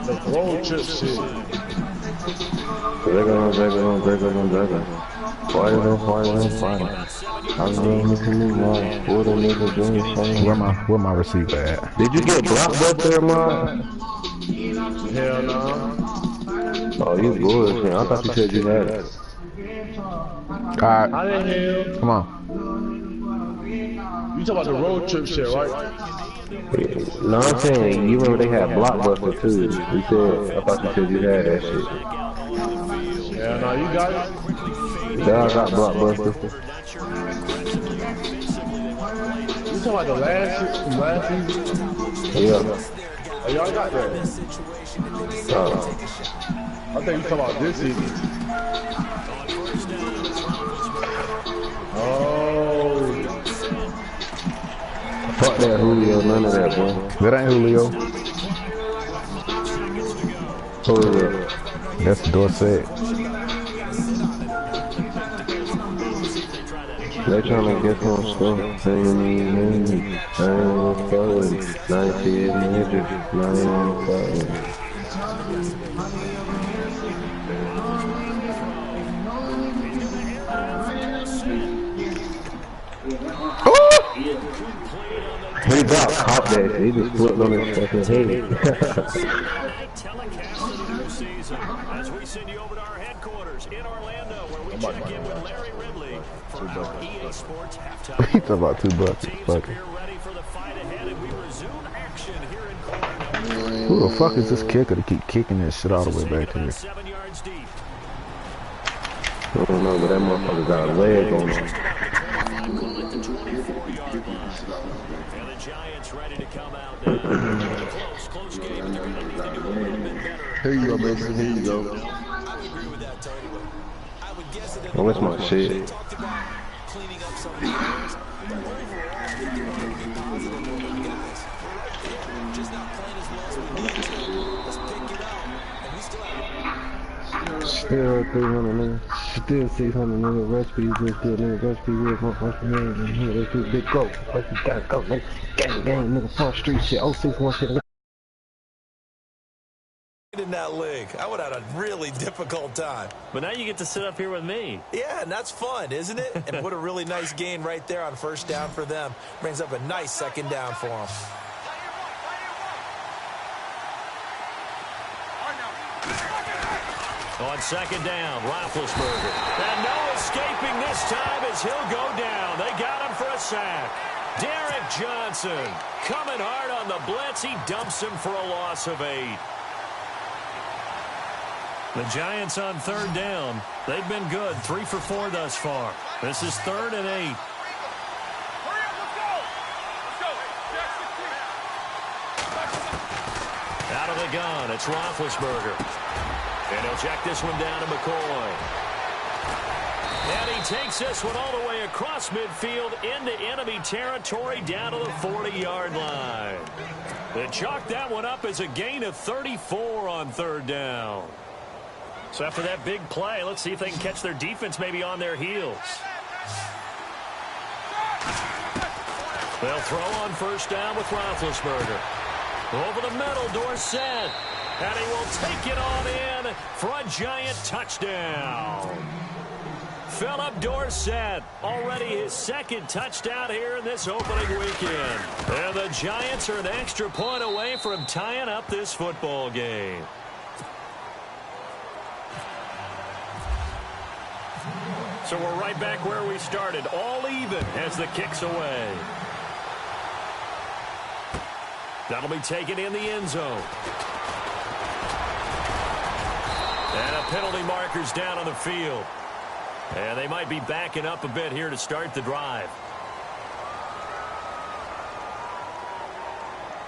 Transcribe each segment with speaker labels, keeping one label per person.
Speaker 1: The road trip shit.
Speaker 2: Dragon. Fire.
Speaker 3: Where my receiver at?
Speaker 2: Did you get blockbuster, man?
Speaker 1: Hell no.
Speaker 2: Oh, you bullshit. I thought you said you had it.
Speaker 3: Alright.
Speaker 1: I didn't hear.
Speaker 3: Come on.
Speaker 1: You talking about the road trip shit, right?
Speaker 2: No, I'm saying, you remember they had blockbuster too. You said, I thought you said you had that shit.
Speaker 1: Yeah, no, you got it.
Speaker 2: Yeah, I got blockbuster.
Speaker 1: You talking about the last season?
Speaker 2: Yeah.
Speaker 1: Oh, y'all got that. I think you talking about this season. Oh.
Speaker 2: Fuck that Julio, none of that, boy.
Speaker 3: That ain't Julio.
Speaker 2: Julio.
Speaker 3: That's Dorset.
Speaker 2: They trying to get some stuff. He got caught that. He just flipped on his fucking head.
Speaker 4: As we send you over to our headquarters in Orlando, where we check in with Larry Ridley for our EA Sports halftime.
Speaker 3: He talking about $2. Fuck it.
Speaker 4: Ready for the fight ahead, and we resume action here in Cleveland.
Speaker 3: Who the fuck is this kicker to keep kicking this shit all the way back here?
Speaker 4: 7 yards deep.
Speaker 2: I don't know, but that motherfucker got a leg on him.
Speaker 4: And the Giants ready to come out now. Close game. They're going to need to do a little bit better.
Speaker 1: Here you go, Mason. Here you go.
Speaker 5: I would agree with that, Tony. I would guess that
Speaker 2: Oh, what's my shit?
Speaker 5: they talked about cleaning up some of the areas, but overall, I think they're going to be positive with the guys. Just not playing as well as we need to. Let's pick it up, and we still have.
Speaker 2: Still 300 nigga. Still 600 nigga. Recipes, still nigga. Recipes, motherfucking nigga. Let's do big go. Fuck you gotta go, nigga. Gang, nigga. Front street shit. 061 shit.
Speaker 5: In that league, I would have had a really difficult time.
Speaker 4: But now you get to sit up here with me.
Speaker 5: Yeah, and that's fun, isn't it? And what a really nice gain right there on first down for them. Brings up a nice second down for them.
Speaker 4: On second down, Roethlisberger. And no escaping this time as he'll go down. They got him for a sack. Derek Johnson coming hard on the blitz. He dumps him for a loss of 8. The Giants on third down. They've been good. 3 for 4 thus far. This is 3rd and 8. Out of the gun, it's Roethlisberger. And he'll check this one down to McCoy. And he takes this one all the way across midfield into enemy territory down to the 40-yard line. They chalk that one up as a gain of 34 on third down. So after that big play, let's see if they can catch their defense maybe on their heels. They'll throw on first down with Roethlisberger. Over the middle, Dorsett. And he will take it on in for a Giant touchdown. Philip Dorsett, already his second touchdown here in this opening weekend. And the Giants are an extra point away from tying up this football game. So we're right back where we started, all even as the kick's away. That'll be taken in the end zone. And a penalty marker's down on the field. And they might be backing up a bit here to start the drive.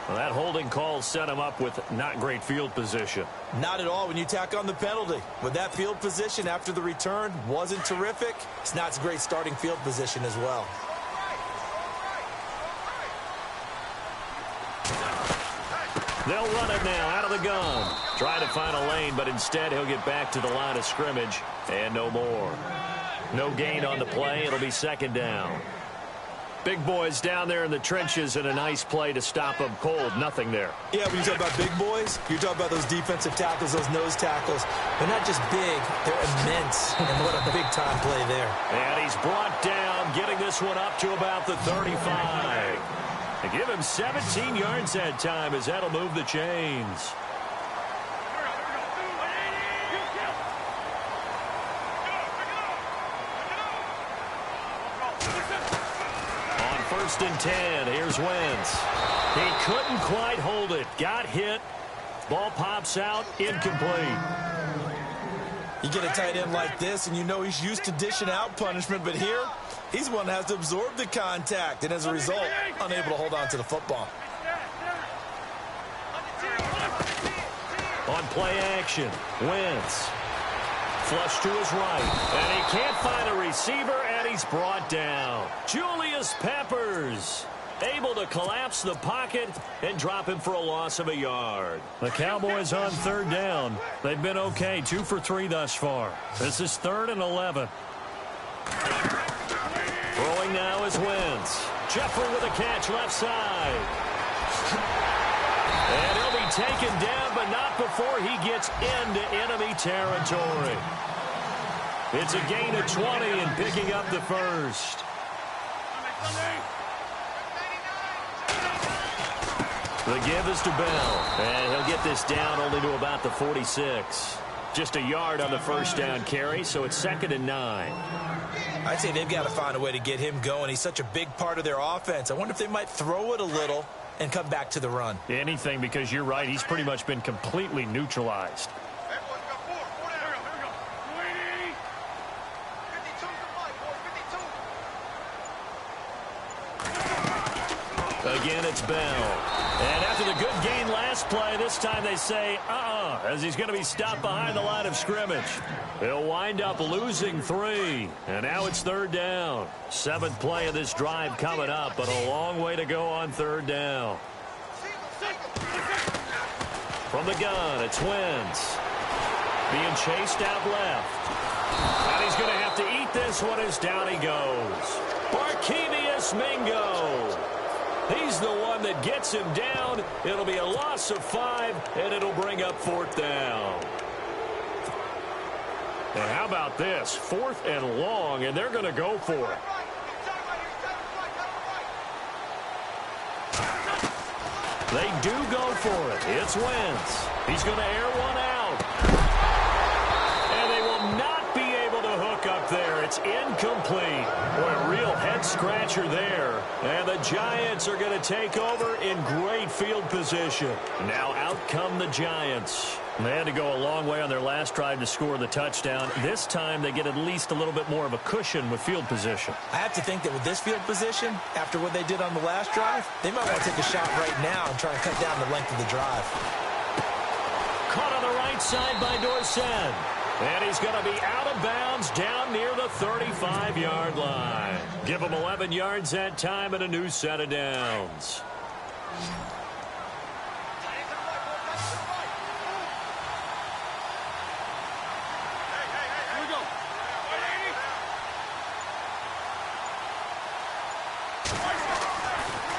Speaker 4: Well, that holding call set him up with not great field position.
Speaker 5: Not at all when you tack on the penalty. With that field position after the return wasn't terrific, it's not a great starting field position as well.
Speaker 4: They'll run it now out of the gun. Trying to find a lane, but instead he'll get back to the line of scrimmage and no more. No gain on the play. It'll be second down. Big boys down there in the trenches, and a nice play to stop them cold. Nothing there.
Speaker 5: Yeah, when you talk about big boys, you're talking about those defensive tackles, those nose tackles. They're not just big, they're immense. And what a big-time play there.
Speaker 4: And he's brought down, getting this one up to about the 35. They give him 17 yards that time, as that'll move the chains. First and 10. Here's Wentz. He couldn't quite hold it. Got hit. Ball pops out. Incomplete.
Speaker 5: You get a tight end like this, and you know he's used to dishing out punishment, but here, he's the one that has to absorb the contact, and as a result, unable to hold on to the football.
Speaker 4: On play action, Wentz. Flush to his right, and he can't find a receiver, and he's brought down. Julius Peppers able to collapse the pocket and drop him for a loss of a yard. The Cowboys on third down. They've been okay, 2 for 3 thus far. This is 3rd and 11. Throwing now is Wentz. Jeffrey with a catch left side. And he'll be taken down, but not before he gets into enemy territory. It's a gain of 20 and picking up the first. The give is to Bell. And he'll get this down only to about the 46. Just a yard on the first down carry, so it's 2nd and 9.
Speaker 5: I'd say they've got to find a way to get him going. He's such a big part of their offense. I wonder if they might throw it a little and come back to the run.
Speaker 4: Anything, because you're right. He's pretty much been completely neutralized. Again, it's Bell. And after the good gain last play, this time they say, as he's going to be stopped behind the line of scrimmage. He'll wind up losing 3. And now it's 3rd down. 7th play of this drive coming up, but a long way to go on 3rd down. From the gun, it's Wentz. Being chased out left. And he's going to have to eat this one as down he goes. Barkevius Mingo. He's the one that gets him down. It'll be a loss of 5, and it'll bring up 4th down. And how about this? 4th and long, and they're going to go for it. They do go for it. It's Wentz. He's going to air one out. And they will not be able to hook up there. It's incomplete. Boy, a real head-scratcher there. And the Giants are going to take over in great field position. Now out come the Giants. They had to go a long way on their last drive to score the touchdown. This time they get at least a little bit more of a cushion with field position.
Speaker 5: I have to think that with this field position, after what they did on the last drive, they might want to take a shot right now and try to cut down the length of the drive.
Speaker 4: Caught on the right side by Dorsett. And he's going to be out of bounds down near the 35-yard line. Give him 11 yards that time and a new set of downs.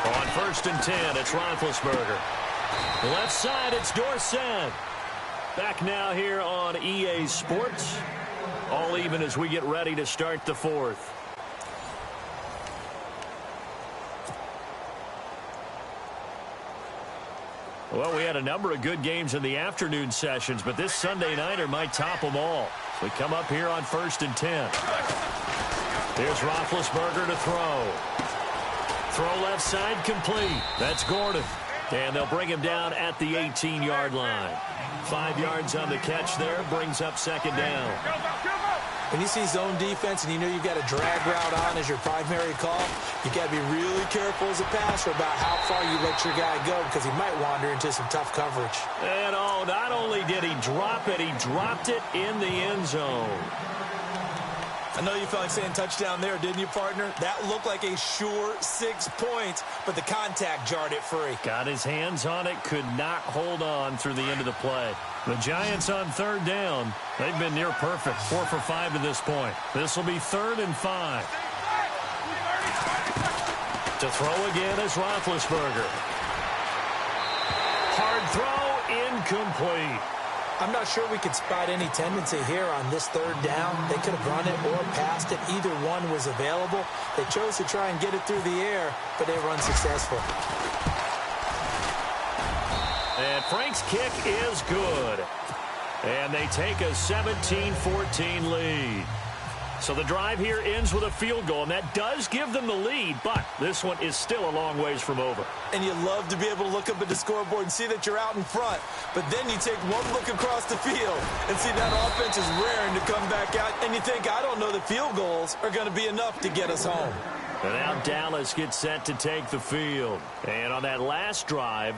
Speaker 4: On 1st and 10, it's Roethlisberger. Left side, it's Dorsett. Back now here on EA Sports. All even as we get ready to start the 4th. Well, we had a number of good games in the afternoon sessions, but this Sunday nighter might top them all. We come up here on 1st and 10. Here's Roethlisberger to throw. Throw left side complete. That's Gordon. And they'll bring him down at the 18-yard line. 5 yards on the catch there, brings up 2nd down.
Speaker 5: When you see zone defense and you know you've got a drag route on as your primary call, you got to be really careful as a passer about how far you let your guy go because he might wander into some tough coverage.
Speaker 4: And not only did he drop it, he dropped it in the end zone.
Speaker 5: I know you felt like saying touchdown there, didn't you, partner? That looked like a sure 6 points, but the contact jarred it free.
Speaker 4: Got his hands on it, could not hold on through the end of the play. The Giants on 3rd down. They've been near perfect, 4 for 5 to this point. This will be 3rd and 5. To throw again is Roethlisberger. Hard throw, incomplete.
Speaker 5: I'm not sure we could spot any tendency here on this third down. They could have run it or passed it. Either one was available. They chose to try and get it through the air, but they were unsuccessful.
Speaker 4: And Frank's kick is good. And they take a 17-14 lead. So the drive here ends with a field goal, and that does give them the lead, but this one is still a long ways from over.
Speaker 5: And you love to be able to look up at the scoreboard and see that you're out in front, but then you take one look across the field and see that offense is raring to come back out, and you think, I don't know that field goals are going to be enough to get us home.
Speaker 4: And now Dallas gets set to take the field. And on that last drive,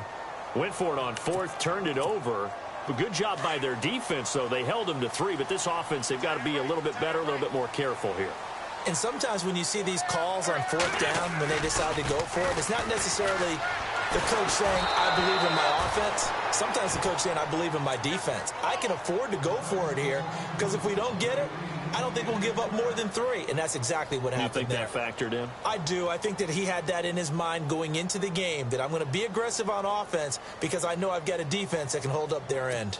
Speaker 4: went for it on fourth, turned it over. A good job by their defense, though. They held them to 3, but this offense, they've got to be a little bit better, a little bit more careful here.
Speaker 5: And sometimes when you see these calls on fourth down, when they decide to go for it, it's not necessarily the coach saying, I believe in my offense. Sometimes the coach saying, I believe in my defense. I can afford to go for it here, because if we don't get it, I don't think we'll give up more than 3, and that's exactly what happened there.
Speaker 4: You think that factored in?
Speaker 5: I do. I think that he had that in his mind going into the game, that I'm going to be aggressive on offense because I know I've got a defense that can hold up their end.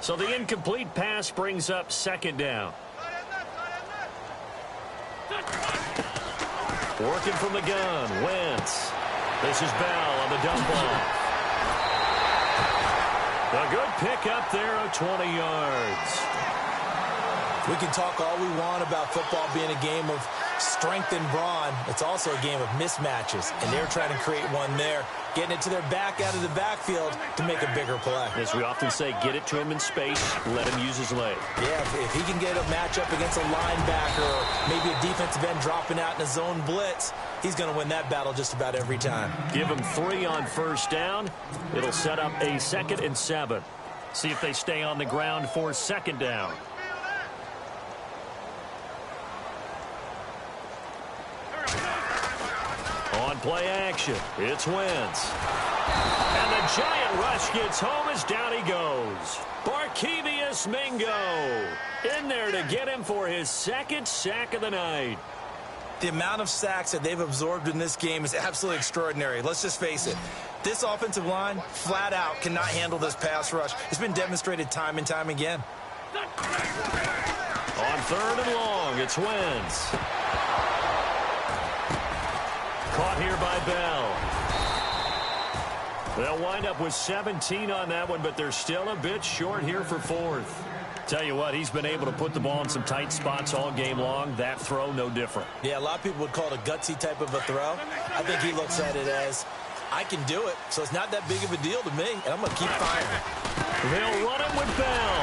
Speaker 4: So the incomplete pass brings up second down. Working from the gun, Wentz. This is Bell on the dump off. A good pick up there of 20 yards.
Speaker 5: We can talk all we want about football being a game of strength and brawn. It's also a game of mismatches, and they're trying to create one there, getting it to their back out of the backfield to make a bigger play.
Speaker 4: As we often say, get it to him in space, let him use his leg.
Speaker 5: Yeah, if he can get a matchup against a linebacker or maybe a defensive end dropping out in a zone blitz, he's going to win that battle just about every time.
Speaker 4: Give him 3 on first down. It'll set up a 2nd and 7. See if they stay on the ground for second down. On play action, it's Wentz. And the giant rush gets home as down he goes. Barkevious Mingo in there to get him for his 2nd sack of the night.
Speaker 5: The amount of sacks that they've absorbed in this game is absolutely extraordinary. Let's just face it. This offensive line, flat out, cannot handle this pass rush. It's been demonstrated time and time again.
Speaker 4: On 3rd and long, it's Wentz. Caught here by Bell. They'll wind up with 17 on that one, but they're still a bit short here for 4th. Tell you what, he's been able to put the ball in some tight spots all game long. That throw, no different.
Speaker 5: Yeah, a lot of people would call it a gutsy type of a throw. I think he looks at it as, I can do it, so it's not that big of a deal to me, and I'm going to keep firing.
Speaker 4: They'll run him with Bell.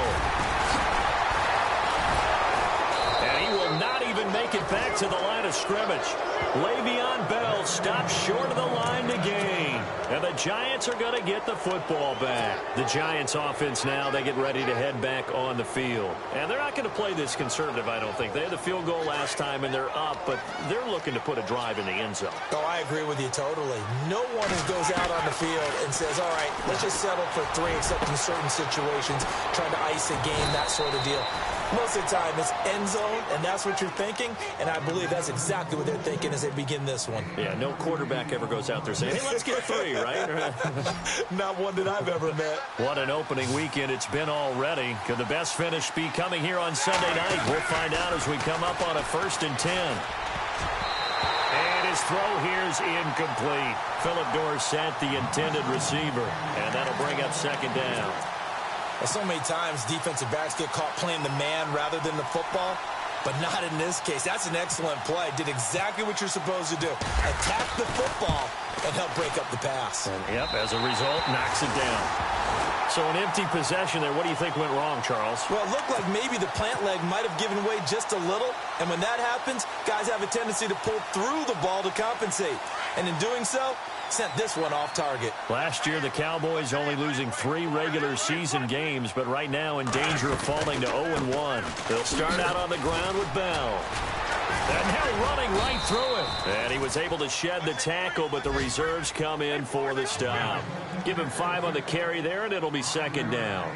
Speaker 4: And he will not even make it back to the line of scrimmage. Le'Veon Bell stops short of the line to gain. And the Giants are going to get the football back. The Giants offense now, they get ready to head back on the field. And they're not going to play this conservative, I don't think. They had the field goal last time, and they're up, but they're looking to put a drive in the end zone.
Speaker 5: Oh, I agree with you totally. No one goes out on the field and says, all right, let's just settle for 3, except in certain situations, trying to ice a game, that sort of deal. Most of the time, it's end zone, and that's what you're thinking, and I believe that's exactly what they're thinking as they begin this one.
Speaker 4: Yeah, no quarterback ever goes out there saying, hey, let's get 3, right?
Speaker 5: Not one that I've ever met.
Speaker 4: What an opening weekend it's been already. Could the best finish be coming here on Sunday night? We'll find out as we come up on a 1st and 10. And his throw here is incomplete. Philip Dorsett, the intended receiver, and that'll bring up 2nd down.
Speaker 5: So many times defensive backs get caught playing the man rather than the football, but not in this case. That's an excellent play. Did exactly what you're supposed to do. Attack the football and help break up the pass.
Speaker 4: And, yep, as a result, knocks it down. So an empty possession there. What do you think went wrong, Charles?
Speaker 5: Well, it looked like maybe the plant leg might have given way just a little, and when that happens, guys have a tendency to pull through the ball to compensate. And in doing so, sent this one off target.
Speaker 4: Last year, the Cowboys only losing 3 regular season games, but right now in danger of falling to 0-1. They'll start out on the ground with Bell. And now running right through him. And he was able to shed the tackle, but the reserves come in for the stop. Give him 5 on the carry there, and it'll be 2nd down.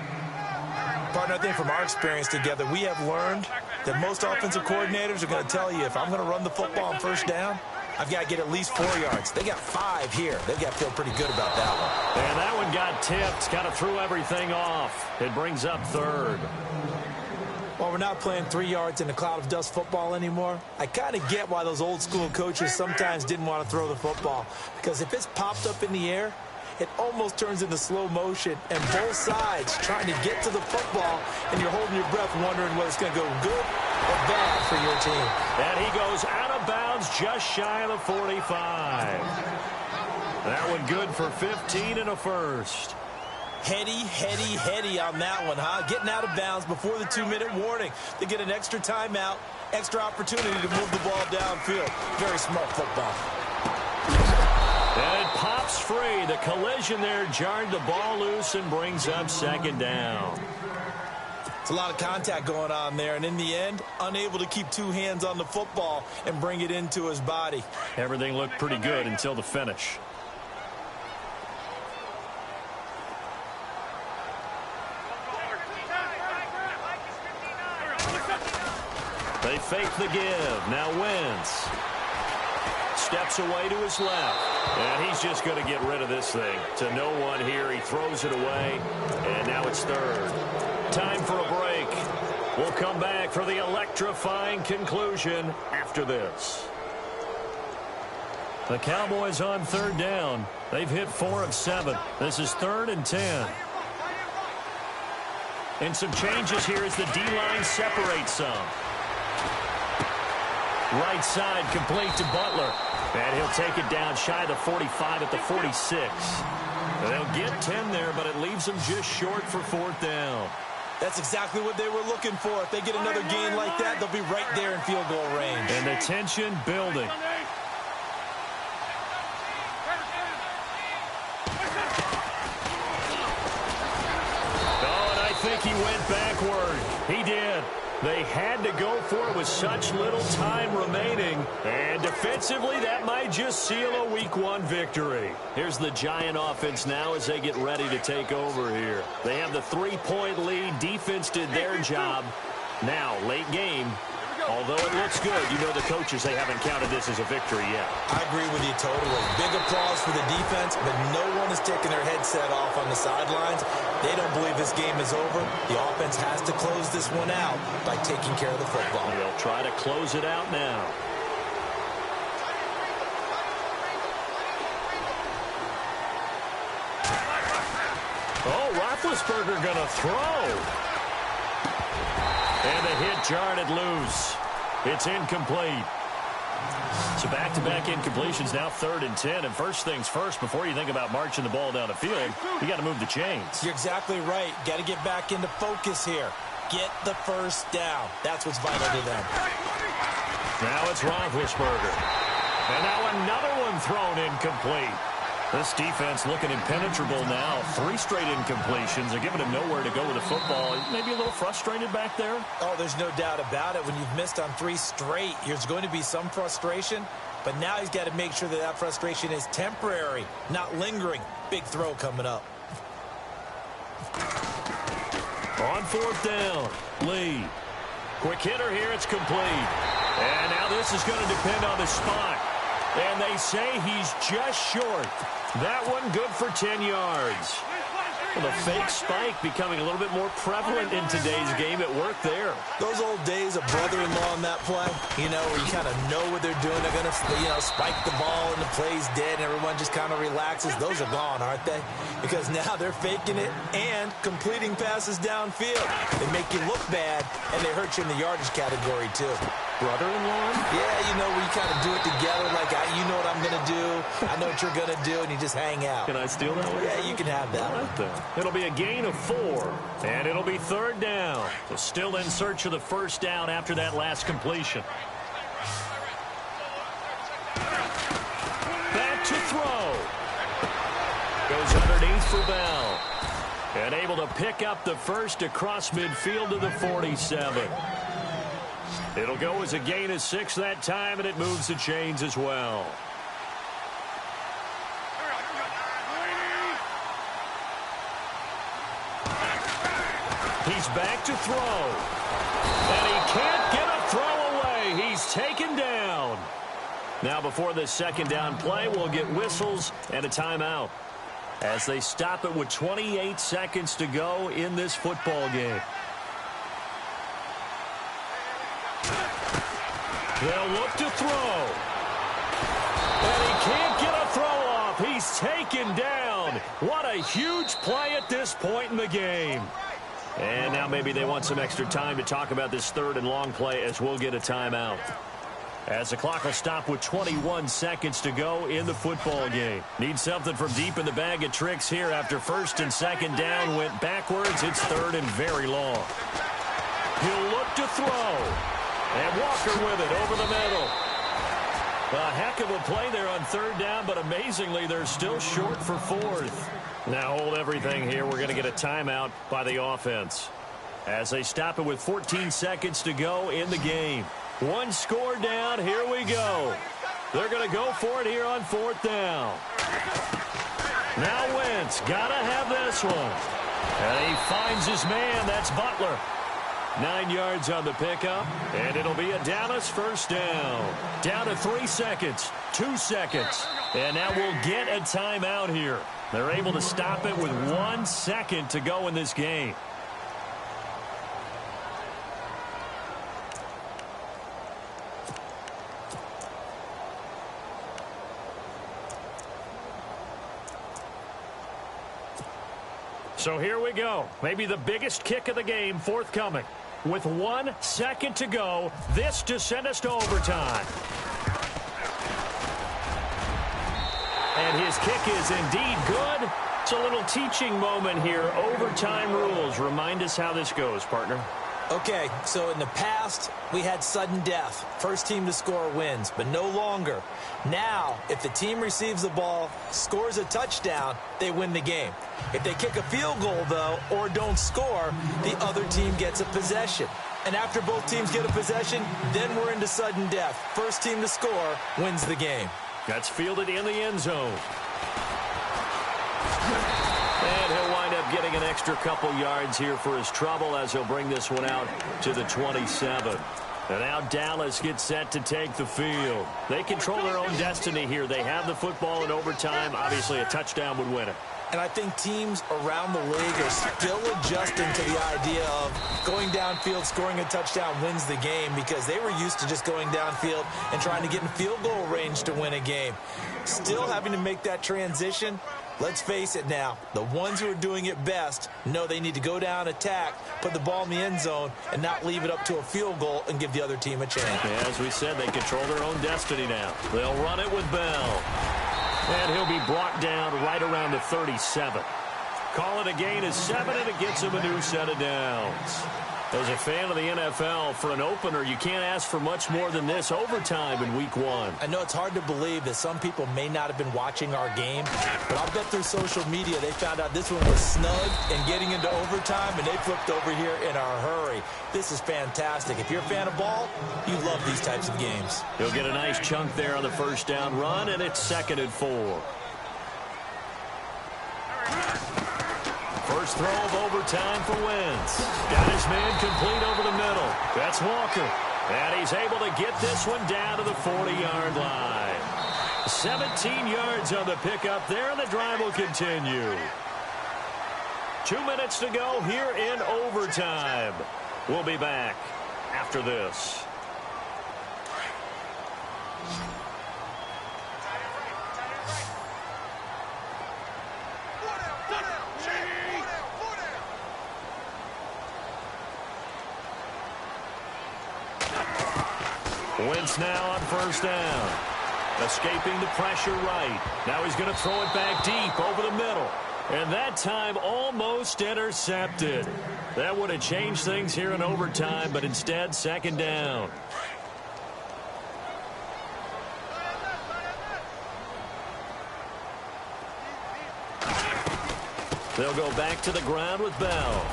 Speaker 5: Partner, I think from our experience together, we have learned that most offensive coordinators are going to tell you, if I'm going to run the football on 1st down, I've got to get at least 4 yards. They got 5 here. They've got to feel pretty good about that one.
Speaker 4: And that one got tipped. Kind of threw everything off. It brings up third.
Speaker 5: While we're not playing 3 yards in a cloud of dust football anymore, I kind of get why those old school coaches sometimes didn't want to throw the football. Because if it's popped up in the air, it almost turns into slow motion, and both sides trying to get to the football, and you're holding your breath wondering whether it's going to go good or bad for your team.
Speaker 4: And he goes out of bounds just shy of the 45. That one good for 15 and a first. Heady
Speaker 5: on that one, huh? Getting out of bounds before the 2-minute warning. They get an extra timeout, extra opportunity to move the ball downfield. Very smart football.
Speaker 4: And it pops free. The collision there jarred the ball loose and brings up second down.
Speaker 5: It's a lot of contact going on there, and in the end, unable to keep 2 hands on the football and bring it into his body.
Speaker 4: Everything looked pretty good until the finish. They fake the give. Now Wentz steps away to his left. And he's just going to get rid of this thing. To no one here. He throws it away. And now it's third. Time for a break. We'll come back for the electrifying conclusion after this. The Cowboys on third down. They've hit 4 of 7. This is 3rd and 10. And some changes here as the D-line separates some. Right side complete to Butler. And he'll take it down shy of the 45 at the 46. And they'll get 10 there, but it leaves them just short for 4th down.
Speaker 5: That's exactly what they were looking for. If they get another gain like that, they'll be right there in field goal range.
Speaker 4: And the tension building. Oh, and I think he went backward. He did. They had to go for it with such little time remaining. And defensively, that might just seal a Week 1 victory. Here's the Giant offense now as they get ready to take over here. They have the 3-point lead. Defense did their job. Now, late game. Although it looks good, you know the coaches, they haven't counted this as a victory yet.
Speaker 5: I agree with you totally. Big applause for the defense, but no one is taking their headset off on the sidelines. They don't believe this game is over. The offense has to close this one out by taking care of the football.
Speaker 4: They'll try to close it out now. Oh, Roethlisberger going to throw. And the hit jarred it loose. It's incomplete. So back-to-back incompletions, now 3rd and 10. And first things first, before you think about marching the ball down the field, you got to move the chains.
Speaker 5: You're exactly right. Got to get back into focus here. Get the first down. That's what's vital to them.
Speaker 4: Now it's Roethlisberger. And now another one thrown incomplete. This defense looking impenetrable now. 3 straight incompletions. They're giving him nowhere to go with the football. Maybe a little frustrated back there.
Speaker 5: Oh, there's no doubt about it. When you've missed on 3 straight, there's going to be some frustration. But now he's got to make sure that that frustration is temporary, not lingering. Big throw coming up.
Speaker 4: On 4th down, Lee. Quick hitter here. It's complete. And now this is going to depend on the spot. And they say he's just short. That one good for 10 yards. Well, the fake spike becoming a little bit more prevalent in today's game. It worked there.
Speaker 5: Those old days of brother-in-law in that play, you know, where you kind of know what they're doing. They're going to, you know, spike the ball and the play's dead and everyone just kind of relaxes. Those are gone, aren't they? Because now they're faking it and completing passes downfield. They make you look bad, and they hurt you in the yardage category, too.
Speaker 4: Brother-in-law?
Speaker 5: Yeah, you know, we kind of do it together, like, you know what I'm going to do, I know what you're going to do, and you just hang out.
Speaker 4: Can I steal that one?
Speaker 5: Yeah, you can have that one.
Speaker 4: It'll be a gain of 4, and it'll be 3rd down. So still in search of the first down after that last completion. Back to throw. Goes underneath for Bell. And able to pick up the first across midfield to the 47. It'll go as a gain of 6 that time, and it moves the chains as well. He's back to throw. And he can't get a throw away. He's taken down. Now before this second down play, we'll get whistles and a timeout as they stop it with 28 seconds to go in this football game. They'll look to throw. And he can't get a throw off. He's taken down. What a huge play at this point in the game. And now maybe they want some extra time to talk about this third and long play as we'll get a timeout. As the clock will stop with 21 seconds to go in the football game. Need something from deep in the bag of tricks here after first and second down went backwards. It's third and very long. He'll look to throw. And Walker with it over the middle. A heck of a play there on third down, but amazingly, they're still short for fourth. Now hold everything here. We're going to get a timeout by the offense as they stop it with 14 seconds to go in the game. One score down. Here we go. They're going to go for it here on fourth down. Now Wentz got to have this one. And he finds his man. That's Butler. 9 yards on the pickup, and it'll be a Dallas first down. Down to 3 seconds, 2 seconds, and now we'll get a timeout here. They're able to stop it with 1 second to go in this game. So here we go. Maybe the biggest kick of the game forthcoming. With 1 second to go, this to send us to overtime. And his kick is indeed good. It's a little teaching moment here. Overtime rules. Remind us how this goes, partner.
Speaker 5: Okay, so in the past, we had sudden death. First team to score wins, but no longer. Now, if the team receives the ball, scores a touchdown, they win the game. If they kick a field goal, though, or don't score, the other team gets a possession. And after both teams get a possession, then we're into sudden death. First team to score wins the game.
Speaker 4: That's fielded in the end zone. And he'll wind up getting an extra couple yards here for his trouble as he'll bring this one out to the 27. And now Dallas gets set to take the field. They control their own destiny here. They have the football in overtime. Obviously, a touchdown would win it.
Speaker 5: And I think teams around the league are still adjusting to the idea of going downfield, scoring a touchdown wins the game, because they were used to just going downfield and trying to get in field goal range to win a game. Still having to make that transition. Let's face it now, the ones who are doing it best know they need to go down, attack, put the ball in the end zone, and not leave it up to a field goal and give the other team a chance.
Speaker 4: Yeah, as we said, they control their own destiny now. They'll run it with Bell. And he'll be brought down right around the 37. Call it a gain of 7, and it gets him a new set of downs. As a fan of the NFL, for an opener, you can't ask for much more than this overtime in Week 1.
Speaker 5: I know it's hard to believe that some people may not have been watching our game, but I'll bet through social media they found out this one was snug and getting into overtime, and they flipped over here in a hurry. This is fantastic. If you're a fan of ball, you love these types of games.
Speaker 4: He'll get a nice chunk there on the first down run, and it's 2nd and 4. First throw of overtime for Wentz. Got his man complete over the middle. That's Walker. And he's able to get this one down to the 40-yard line. 17 yards on the pickup there, and the drive will continue. 2 minutes to go here in overtime. We'll be back after this. Wentz now on first down. Escaping the pressure right. Now he's going to throw it back deep over the middle. And that time almost intercepted. That would have changed things here in overtime, but instead, 2nd down. They'll go back to the ground with Bell.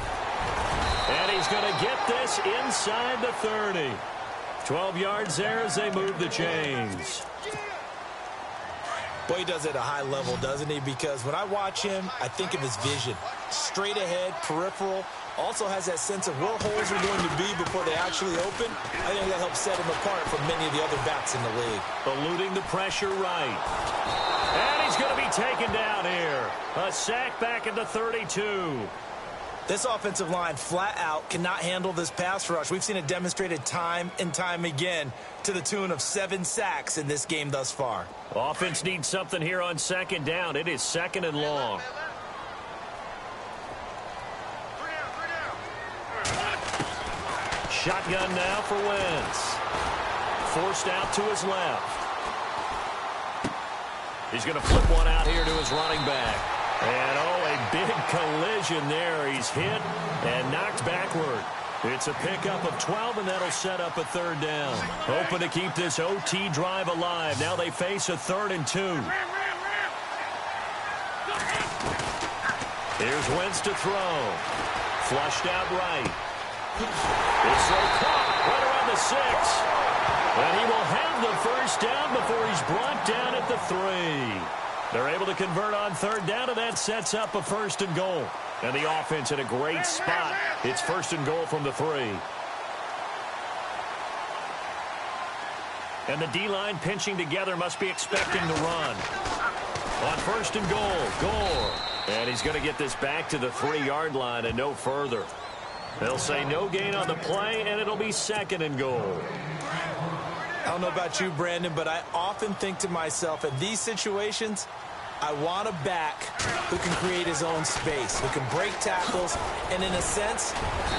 Speaker 4: And he's going to get this inside the 30. 12 yards there as they move the chains.
Speaker 5: Boy, he does it at a high level, doesn't he? Because when I watch him, I think of his vision. Straight ahead, peripheral, Also has that sense of where holes are going to be before they actually open. I think that helps set him apart from many of the other backs in the league.
Speaker 4: Eluding the pressure right. And he's going to be taken down here. A sack back at the 32.
Speaker 5: This offensive line flat out cannot handle this pass rush. We've seen it demonstrated time and time again to the tune of 7 sacks in this game thus far.
Speaker 4: Offense needs something here on second down. It is second and long. Shotgun now for Wentz. Forced out to his left. He's going to flip one out here to his running back. And, oh, a big collision there. He's hit and knocked backward. It's a pickup of 12, and that'll set up a third down. Hoping to keep this OT drive alive. Now they face a 3rd and 2. Here's Wentz to throw. Flushed out right. It's so caught right around the 6. And he will have the first down before he's brought down at the 3. They're able to convert on 3rd down, and that sets up a 1st and goal. And the offense in a great spot. It's 1st and goal from the 3. And the D-line pinching together must be expecting to run. On 1st and goal, Gore. And he's going to get this back to the 3-yard line and no further. They'll say no gain on the play, and it'll be 2nd and goal.
Speaker 5: I don't know about you, Brandon, but I often think to myself, in these situations, I want a back who can create his own space, who can break tackles, and in a sense,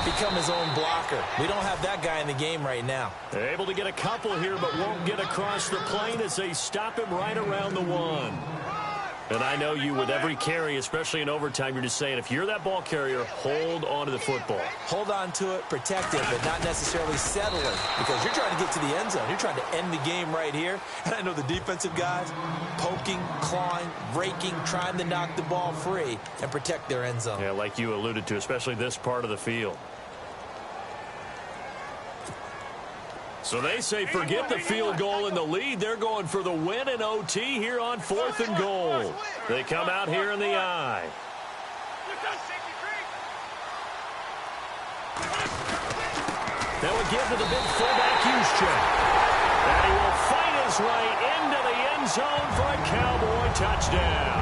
Speaker 5: become his own blocker. We don't have that guy in the game right now.
Speaker 4: They're able to get a couple here, but won't get across the plane as they stop him right around the 1. And I know you, with every carry, especially in overtime, you're just saying, if you're that ball carrier, hold on to the football.
Speaker 5: Hold on to it, protect it, but not necessarily settle it, because you're trying to get to the end zone. You're trying to end the game right here. And I know the defensive guys poking, clawing, raking, trying to knock the ball free and protect their end zone.
Speaker 4: Yeah, like you alluded to, especially this part of the field. So they say forget the field goal in the lead. They're going for the win in OT here on 4th and goal. They come out here in the eye. That would give to the big fullback Juszczyk. And he will fight his way into the end zone for a Cowboy touchdown.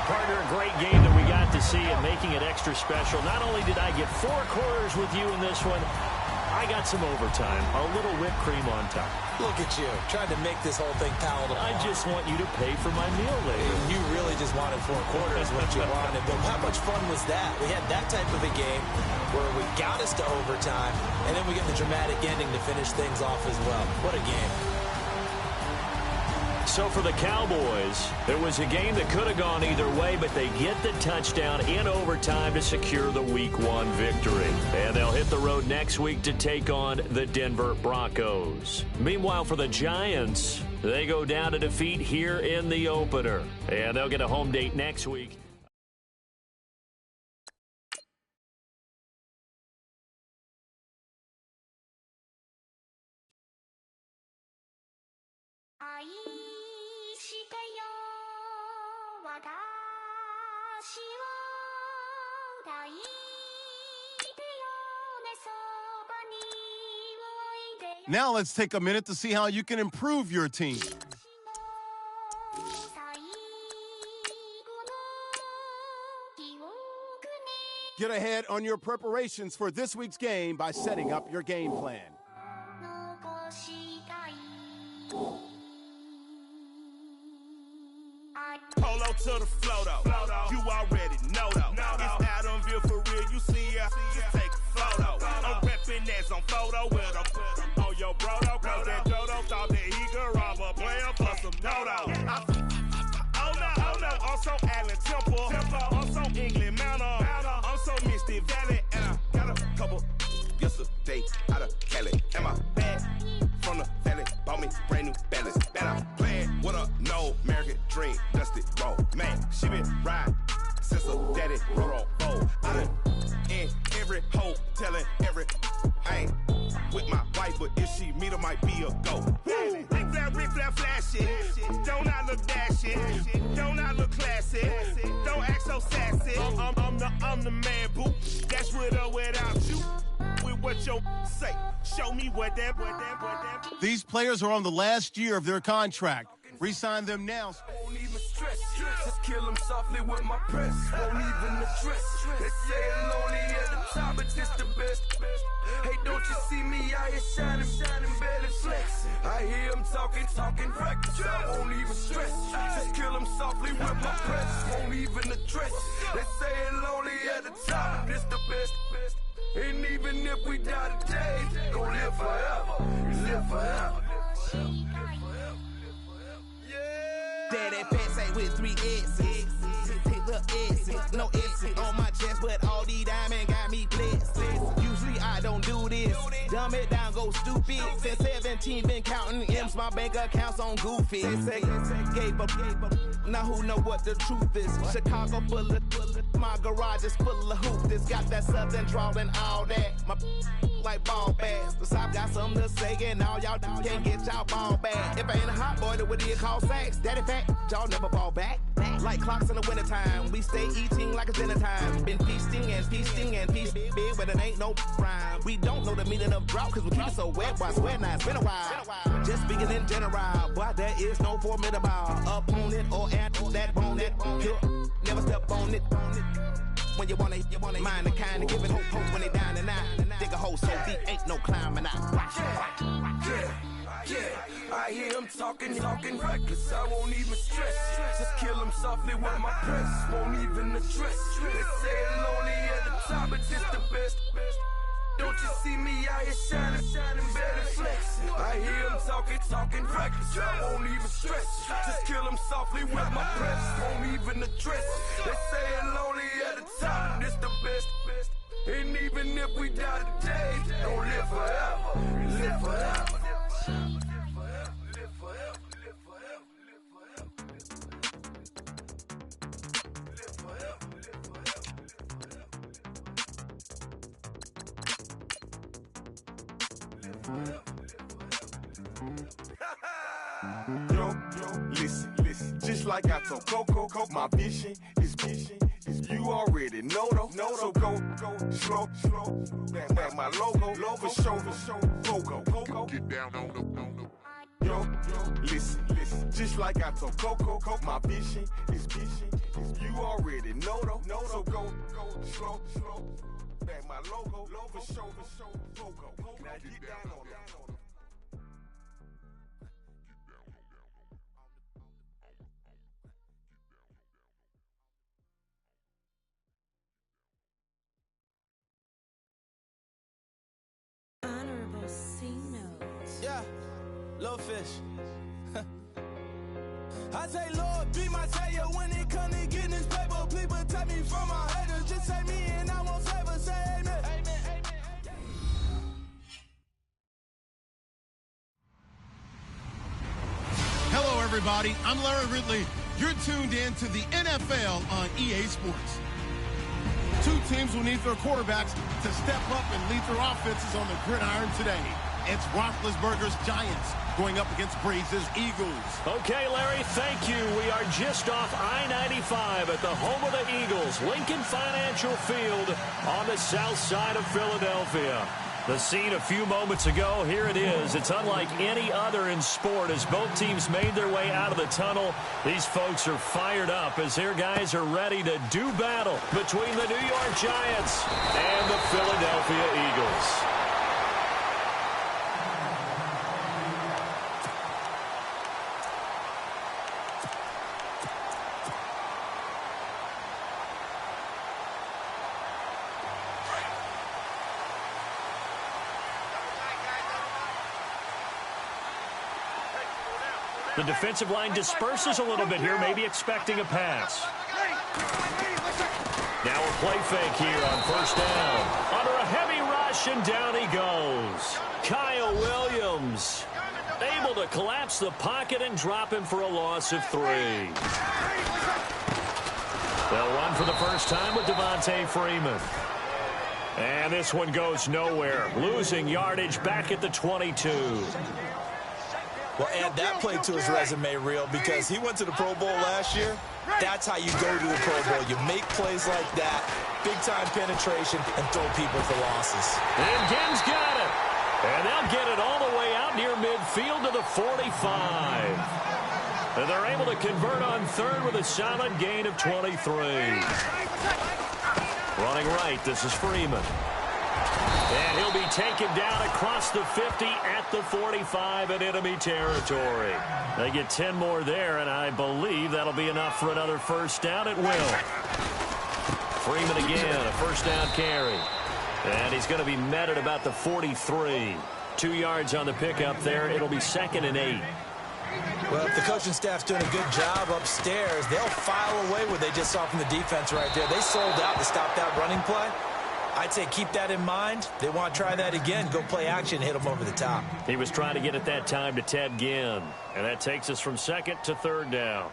Speaker 4: Partner, a great game that we got to see and making it extra special. Not only did I get 4 quarters with you in this one, I got some overtime, a little whipped cream on top.
Speaker 5: Look at you, trying to make this whole thing palatable.
Speaker 4: I just want you to pay for my meal later.
Speaker 5: You really just wanted 4 quarters, what you wanted. But how much fun was that? We had that type of a game where we got us to overtime, and then we get the dramatic ending to finish things off as well. What a game.
Speaker 4: So for the Cowboys, it was a game that could have gone either way, but they get the touchdown in overtime to secure the Week 1 victory. And they'll hit the road next week to take on the Denver Broncos. Meanwhile, for the Giants, they go down to defeat here in the opener. And they'll get a home date next week.
Speaker 6: Now let's take a minute to see how you can improve your team. Get ahead on your preparations for this week's game by setting up your game plan.
Speaker 7: Polo to the flow though. You already know though. It's Adamville for real. You see ya. Just take a photo. I'm reppin' that's on photo with a on your bro though. Cause that Dodo thought that he could rob a player for some dodo. Oh no. Also Allen Temple. Also England Mountain. Also Misty Valley. And I got a couple yesterday out of Cali. And my bag from the valley bought me brand new balance. And I'm playing with a no American dream. Dusty roll. Man, she been riding since her daddy roll. I done in every hole telling every I ain't with my wife, but if she meet her might be a go. Rick Flair flashing. Don't I look dashing? Don't I look classy? Don't act so sassy. I'm the man What your say? Show me what that.
Speaker 6: These players are on the last year of their contract. Re-sign them now.
Speaker 8: Won't even stress. Just kill him softly with my press. Won't even address. They say I'm lonely at the top, but just the best. Hey, don't you see me out here shining, barely flexing? I hear him talking reckless. I won't even stress. Just kill him softly with my press. Won't even address. They say I'm lonely at the top, but just the best. And even if we die today, gon' live forever. Live forever.
Speaker 9: Daddy Patsy with 3 S's. Pick up S's, no S's on my chest, but all these diamonds got me blessed. Usually I don't do this. Dumb it down, go stupid. Since 17, been counting M's, my bank accounts on Goofy. Say, gave up. Now who know what the truth is? Chicago full of, my garage is full of hoop. This got that southern drawl and all that. My like ball bags. The South got something to say, and all y'all can't get y'all ball back. If I ain't a hot boy, then what do you call sacks? Daddy fact, y'all never ball back. Like clocks in the wintertime, we stay eating like it's dinner time. Been feasting and feasting big, but it ain't no rhyme. We don't know the meaning of drought, cause we keep it so wet, boy, I swear now, it's been a while. Just speaking in general, boy, there is no formidable opponent or at that bone that never step on it. When you want it, mind the kind of giving hope when they down and out. Dig a hole so deep, ain't no climbing out.
Speaker 8: Yeah, I hear him talking reckless. I won't even stress. Just kill him softly with my press. Won't even address. They say I'm lonely at the top, but just the best. Don't you see me out here shining, barely flexing? I hear him talking reckless. I won't even stress. Just kill him softly with my press. Won't even address. They say I'm lonely at the top, this the best. And even if we die today, don't live forever. Live forever.
Speaker 7: Yo, listen, just like I told Coco, my vision is you already know though. So go slow, back my logo, for show, Pogo. Get down on the. Yo, listen, just like I told Coco, my vision is you already know though. So go slow, back my logo, for show, Pogo. Now get down on the.
Speaker 5: Yeah, little fish. I say, Lord, be my savior when it comes to getting this paper. Please protect me from my haters. Just say me and I won't save us. Say amen. Amen.
Speaker 6: Hello, everybody. I'm Larry Ridley. You're tuned in to the NFL on EA Sports. Two teams will need their quarterbacks to step up and lead their offenses on the gridiron today. It's Roethlisberger's Giants going up against Brees' Eagles.
Speaker 4: Okay, Larry, thank you. We are just off I-95 at the home of the Eagles, Lincoln Financial Field on the south side of Philadelphia. The scene a few moments ago, here it is. It's unlike any other in sport as both teams made their way out of the tunnel. These folks are fired up as their guys are ready to do battle between the New York Giants and the Philadelphia Eagles. The defensive line disperses a little bit here, maybe expecting a pass. Now a play fake here on first down. Under a heavy rush, and down he goes. Kyle Williams able to collapse the pocket and drop him for a loss of 3. They'll run for the first time with Devontae Freeman. And this one goes nowhere. Losing yardage back at the 22.
Speaker 5: Well, add that play to his resume, Real, because he went to the Pro Bowl last year. That's how you go to the Pro Bowl. You make plays like that. Big big-time penetration and throw people for losses.
Speaker 4: And Ginn's got it. And they'll get it all the way out near midfield to the 45. And they're able to convert on third with a solid gain of 23. Running right, this is Freeman. And he'll be taken down across the 50 at the 45 in enemy territory. They get 10 more there, and I believe that'll be enough for another first down. It will. Freeman again, a first down carry. And he's going to be met at about the 43. 2 yards on the pickup there. It'll be 2nd and 8.
Speaker 5: Well, if the coaching staff's doing a good job upstairs, they'll file away what they just saw from the defense right there. They sold out to stop that running play. I'd say keep that in mind. They want to try that again. Go play action, hit them over the top.
Speaker 4: He was trying to get at that time to Ted Ginn. And that takes us from 2nd to 3rd down.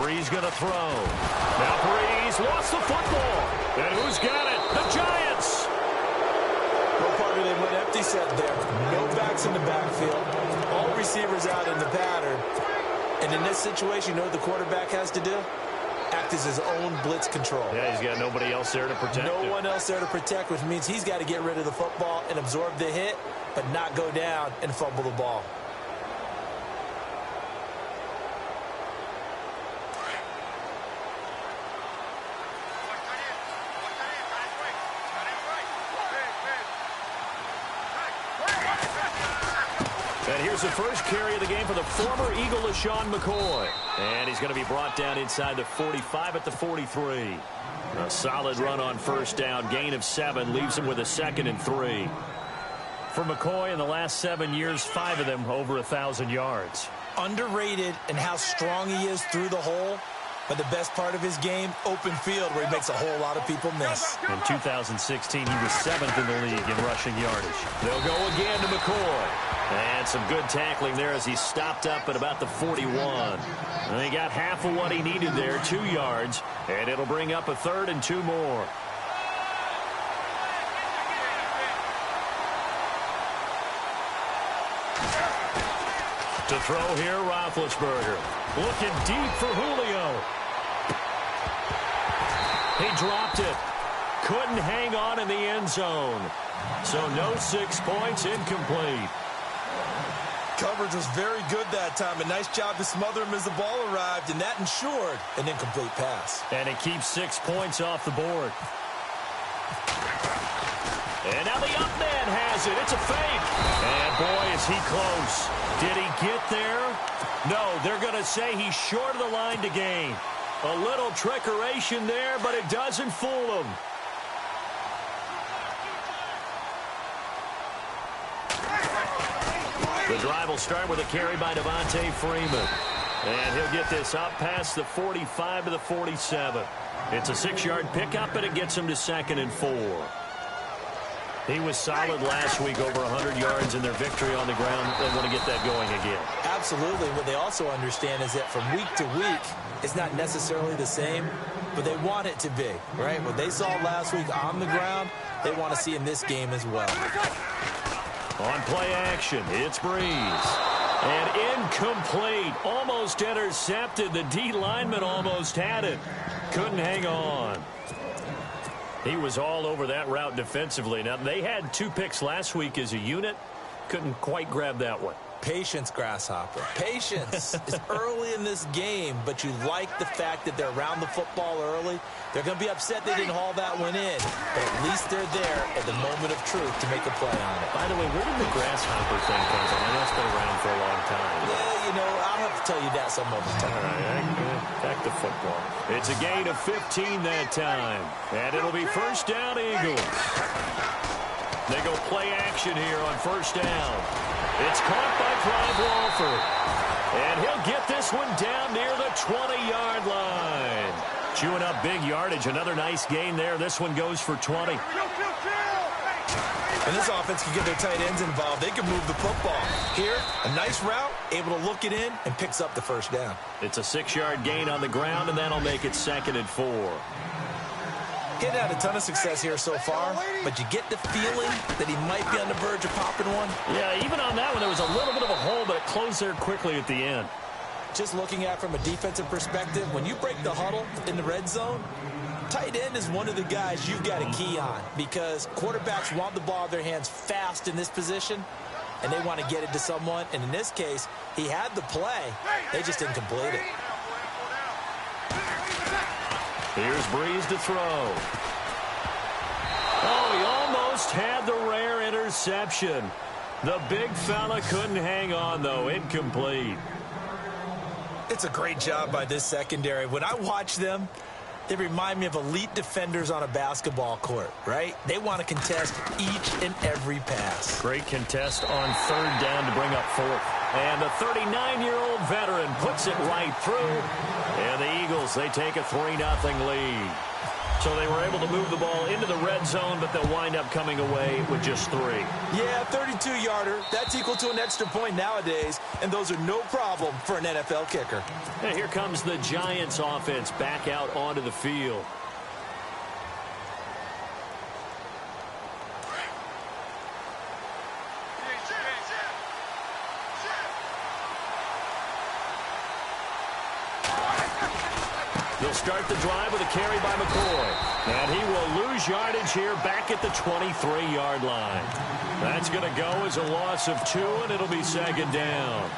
Speaker 4: Breeze going to throw. Now Breeze lost the football. And who's got it? The Giants.
Speaker 5: No part of it went empty set there. No backs in the backfield. All receivers out in the pattern. And in this situation, you know what the quarterback has to do? Act as his own blitz control.
Speaker 4: Yeah, he's got nobody else there to protect him.
Speaker 5: No one else there to protect, which means he's got to get rid of the football and absorb the hit, but not go down and fumble the ball.
Speaker 4: And here's the first carry of the game for the former Eagle, LaShawn McCoy. And he's going to be brought down inside the 45 at the 43. A solid run on first down. Gain of 7 leaves him with a 2nd and 3. For McCoy, in the last 7 years, 5 of them over 1,000 yards.
Speaker 5: Underrated in how strong he is through the hole. But the best part of his game, open field, where he makes a whole lot of people miss.
Speaker 4: In 2016, he was 7th in the league in rushing yardage. They'll go again to McCoy. And some good tackling there as he stopped up at about the 41. And he got half of what he needed there, 2 yards. And it'll bring up a 3rd and 2 more. To throw here, Roethlisberger. Looking deep for Julio. He dropped it. Couldn't hang on in the end zone. So no 6 points, incomplete.
Speaker 5: Coverage was very good that time. A nice job to smother him as the ball arrived, and that ensured an incomplete pass.
Speaker 4: And it keeps 6 points off the board. And now the up man has it. It's a fake. And boy, is he close. Did he get there? No, they're going to say he's short of the line to gain. A little trickeration there, but it doesn't fool him. The drive will start with a carry by Devontae Freeman. And he'll get this up past the 45 to the 47. It's a 6-yard pickup, and it gets him to 2nd and 4. He was solid last week, over 100 yards in their victory on the ground. They want to get that going again.
Speaker 5: Absolutely. What they also understand is that from week to week, it's not necessarily the same, but they want it to be, right? What they saw last week on the ground, they want to see in this game as well.
Speaker 4: On play action, it's Breeze. And incomplete. Almost intercepted. The D lineman almost had it. Couldn't hang on. He was all over that route defensively. Now, they had 2 picks last week as a unit. Couldn't quite grab that one.
Speaker 5: Patience, Grasshopper. Patience. It's early in this game, but you like the fact that they're around the football early. They're going to be upset they didn't haul that one in, but at least they're there at the moment of truth to make a play on it.
Speaker 4: By the way, where did the Grasshopper thing come from? I know it's been around for a long time.
Speaker 5: Yeah, you know, I'll have to tell you that some other time.
Speaker 4: All right, back to football. It's a gain of 15 that time, and it'll be first down, Eagles. They go play action here on first down. It's caught by Clive Walford. And he'll get this one down near the 20-yard line. Chewing up big yardage. Another nice gain there. This one goes for 20.
Speaker 5: And this offense can get their tight ends involved. They can move the football. Here, a nice route, able to look it in, and picks up the first down.
Speaker 4: It's a 6-yard gain on the ground, and that'll make it 2nd and 4.
Speaker 5: He hadn't had a ton of success here so far, but you get the feeling that he might be on the verge of popping one.
Speaker 4: Yeah, even on that one, there was a little bit of a hole, but it closed there quickly at the end.
Speaker 5: Just looking at it from a defensive perspective, when you break the huddle in the red zone, tight end is one of the guys you've got a key on because quarterbacks want the ball in their hands fast in this position, and they want to get it to someone. And in this case, he had the play. They just didn't complete it.
Speaker 4: Here's Breeze to throw. Oh, he almost had the rare interception. The big fella couldn't hang on, though. Incomplete.
Speaker 5: It's a great job by this secondary. When I watch them, they remind me of elite defenders on a basketball court, right? They want to contest each and every pass.
Speaker 4: Great contest on third down to bring up fourth. And the 39-year-old veteran puts it right through. And the Eagles, they take a 3-0 lead. So they were able to move the ball into the red zone, but they'll wind up coming away with just 3.
Speaker 5: Yeah, 32-yarder. That's equal to an extra point nowadays, and those are no problem for an NFL kicker.
Speaker 4: And here comes the Giants offense back out onto the field. They'll start the drive with a carry by McCoy. And he will lose yardage here back at the 23-yard line. That's going to go as a loss of 2, and it'll be second down.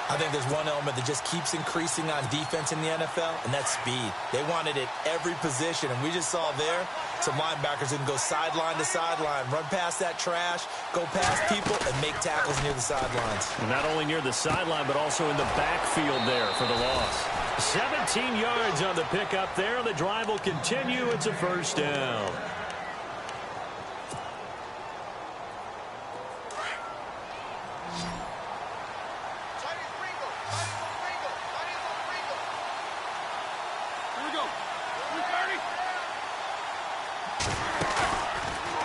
Speaker 5: I think there's one element that just keeps increasing on defense in the NFL, and that's speed. They want it at every position, and we just saw there some linebackers who can go sideline to sideline, run past that trash, go past people, and make tackles near the sidelines.
Speaker 4: And not only near the sideline, but also in the backfield there for the loss. 17 yards on the pickup there. The drive will continue. It's a first down.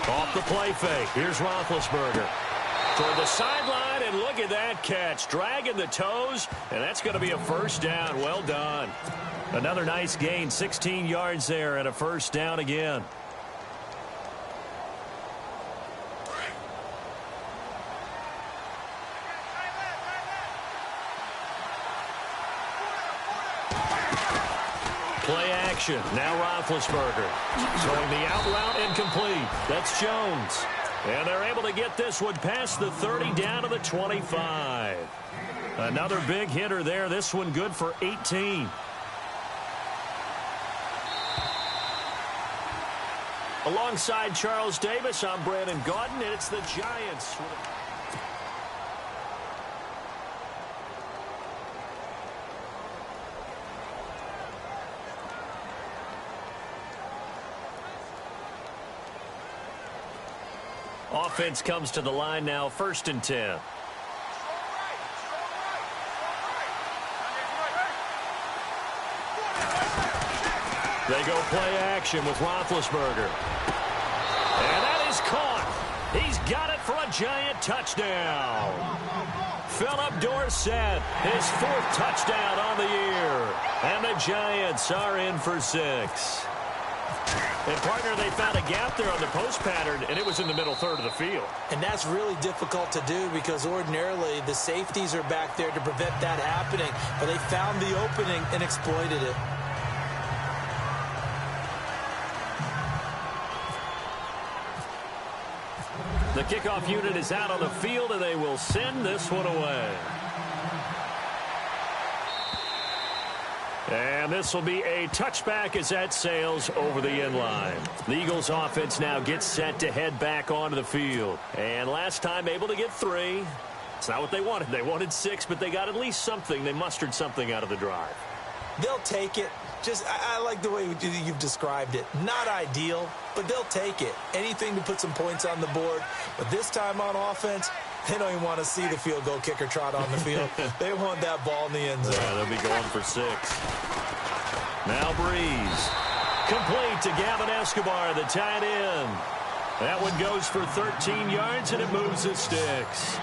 Speaker 4: Off the play fake. Here's Roethlisberger. Toward the sideline, and look at that catch. Dragging the toes, and that's going to be a first down. Well done. Another nice gain, 16 yards there, and a first down again. Play action. Now Roethlisberger. Throwing the out route incomplete. That's Jones. And they're able to get this one past the 30 down to the 25. Another big hitter there. This one good for 18. Alongside Charles Davis, I'm Brandon Gaudin, and it's the Giants. Offense comes to the line now, 1st and 10. They go play action with Roethlisberger. And that is caught. He's got it for a Giant touchdown. Philip Dorsett, his 4th touchdown on the year. And the Giants are in for 6. And, partner, they found a gap there on the post pattern, and it was in the middle third of the field.
Speaker 5: And that's really difficult to do because ordinarily the safeties are back there to prevent that happening. But they found the opening and exploited it.
Speaker 4: The kickoff unit is out on the field, and they will send this one away. And this will be a touchback as that sails over the end line. The Eagles offense now gets set to head back onto the field. And last time able to get 3. It's not what they wanted. They wanted 6, but they got at least something. They mustered something out of the drive.
Speaker 5: They'll take it. I like the way you've described it. Not ideal, but they'll take it. Anything to put some points on the board. But this time on offense, they don't even want to see the field goal kicker trot on the field. They want that ball in the end zone.
Speaker 4: Yeah, they'll be going for 6. Now Breeze. Complete to Gavin Escobar, the tight end. That one goes for 13 yards, and it moves the sticks.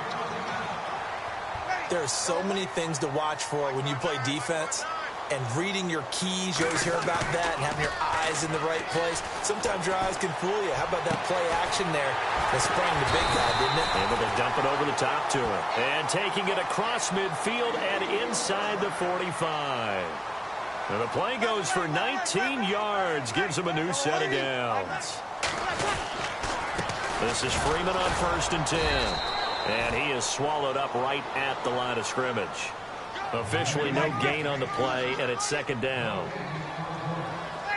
Speaker 5: There are so many things to watch for when you play defense. and reading your keys. You always hear about that, and having your eyes in the right place. Sometimes your eyes can fool you. How about that play action there that sprang the big guy, didn't it?
Speaker 4: Able to dump it over the top to him. And taking it across midfield and inside the 45. And the play goes for 19 yards. Gives him a new set of downs. This is Freeman on 1st and 10. And he is swallowed up right at the line of scrimmage. Officially no gain on the play, and it's 2nd down.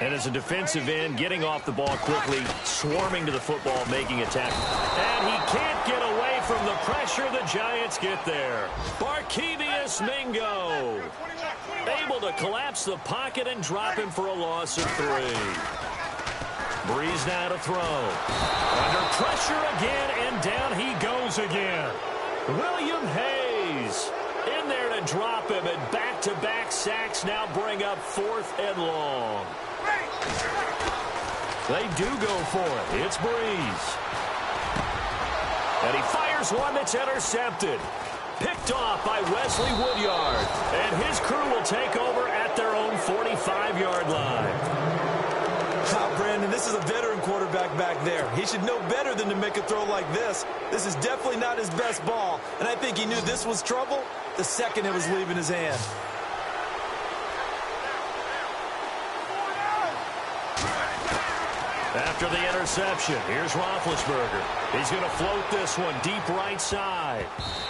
Speaker 4: And as a defensive end, getting off the ball quickly, swarming to the football, making a tackle. And he can't get away from the pressure. The Giants get there. Barkevius Mingo able to collapse the pocket and drop him for a loss of 3. Breeze now to throw. Under pressure again, and down he goes again. William Hayes in there to drop him, and back-to-back sacks now bring up 4th and long. They do go for it. It's Breeze. And he fires one that's intercepted. Picked off by Wesley Woodyard. And his crew will take over at their own 45-yard line.
Speaker 5: Wow, Brandon, this is a veteran quarterback back there. He should know better than to make a throw like this. This is definitely not his best ball, and I think he knew this was trouble the second it was leaving his hand.
Speaker 4: After the interception, here's Roethlisberger. He's going to float this one deep right side.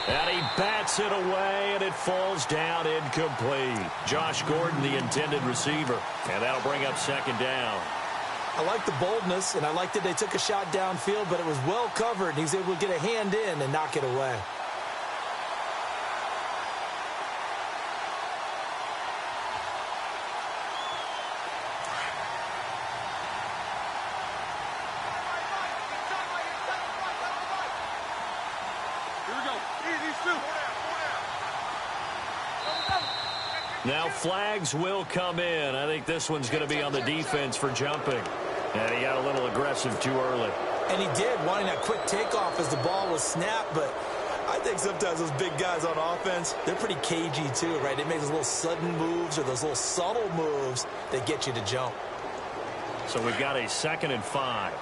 Speaker 4: And he bats it away, and it falls down incomplete. Josh Gordon, the intended receiver. And that'll bring up 2nd down.
Speaker 5: I like the boldness, and I like that they took a shot downfield, but it was well covered, and he was able to get a hand in and knock it away.
Speaker 4: Now flags will come in. I think this one's going to be on the defense for jumping. And he got a little aggressive too early.
Speaker 5: And he did, wanting that quick takeoff as the ball was snapped, but I think sometimes those big guys on offense, they're pretty cagey too, right? They make those little sudden moves or those little subtle moves that get you to jump.
Speaker 4: So we've got a 2nd and 5.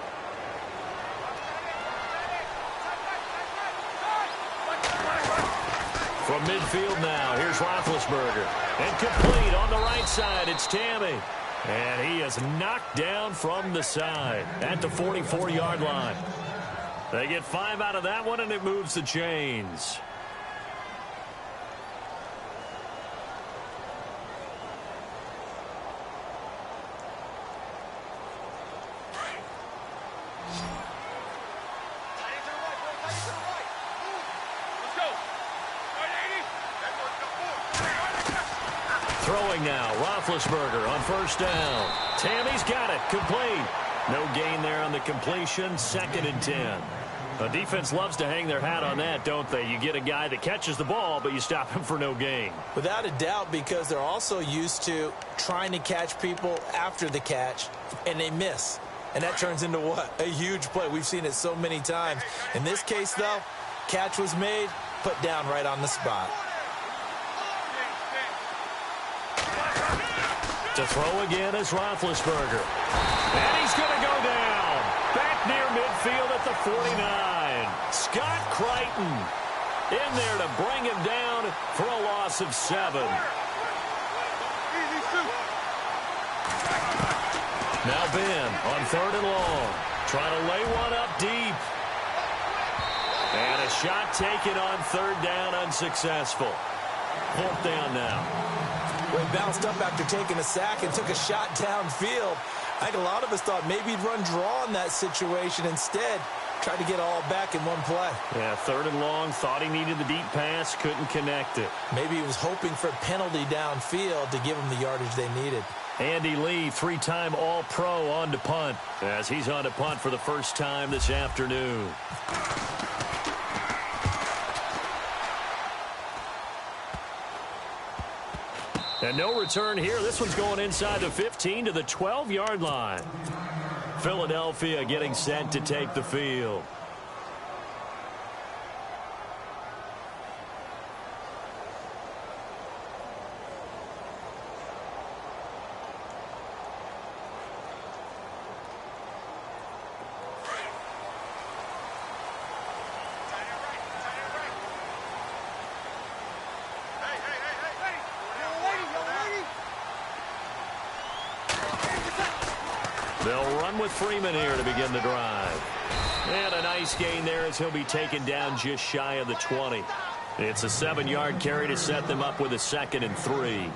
Speaker 4: From midfield now, here's Roethlisberger. And complete on the right side, it's Tammy. And he is knocked down from the side at the 44-yard line. They get 5 out of that one, and it moves the chains. Throwing now, Roethlisberger on 1st down. Tammy's got it, complete. No gain there on the completion, 2nd and 10. The defense loves to hang their hat on that, don't they? You get a guy that catches the ball, but you stop him for no gain.
Speaker 5: Without a doubt, because they're also used to trying to catch people after the catch, and they miss. And that turns into what? A huge play. We've seen it so many times. In this case, though, catch was made, put down right on the spot.
Speaker 4: To throw again is Roethlisberger. And he's going to go down. Back near midfield at the 49. Scott Crichton in there to bring him down for a loss of 7. Now Ben on 3rd and long. Trying to lay one up deep. And a shot taken on 3rd down, unsuccessful. 4th down now.
Speaker 5: Well, he bounced up after taking a sack and took a shot downfield. I think a lot of us thought maybe he'd run draw in that situation. Instead, tried to get it all back in one play.
Speaker 4: Yeah, 3rd and long, thought he needed the deep pass, couldn't connect it.
Speaker 5: Maybe he was hoping for a penalty downfield to give him the yardage they needed.
Speaker 4: Andy Lee, 3-time All-Pro on to punt, as he's on to punt for the first time this afternoon. And no return here. This one's going inside the 15 to the 12-yard line. Philadelphia getting set to take the field. They'll run with Freeman here to begin the drive. And a nice gain there as he'll be taken down just shy of the 20. It's a 7-yard carry to set them up with a 2nd and 3.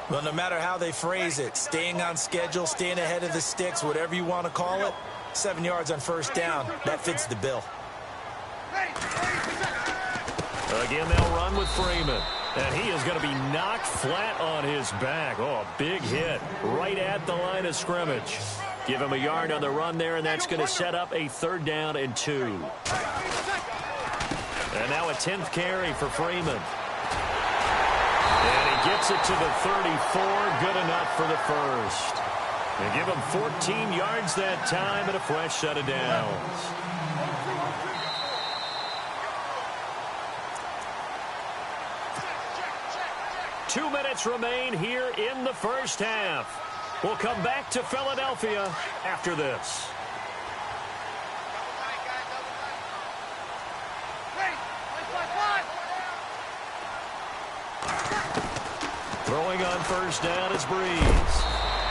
Speaker 5: Well, no matter how they phrase it, staying on schedule, staying ahead of the sticks, whatever you want to call it, 7 yards on first down, that fits the bill.
Speaker 4: Again, they'll run with Freeman. And he is going to be knocked flat on his back. Oh, a big hit right at the line of scrimmage. Give him a yard on the run there, and that's going to set up a 3rd down and 2. And now a 10th carry for Freeman. And he gets it to the 34. Good enough for the first. They give him 14 yards that time and a fresh set of downs. Two minutes remain here in the first half. We'll come back to Philadelphia after this. Throwing on first down is Breeze.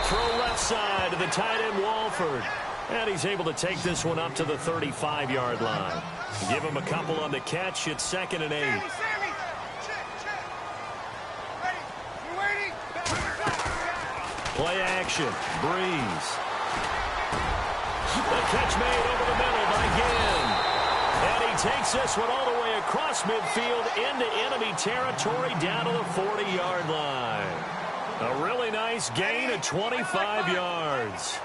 Speaker 4: Throw left side to the tight end Walford. And he's able to take this one up to the 35-yard line. Give him a couple on the catch. It's 2nd and 8. Play action. Breeze. The catch made over the middle by Ginn. And he takes this one all the way across midfield into enemy territory down to the 40-yard line. A really nice gain of 25 yards.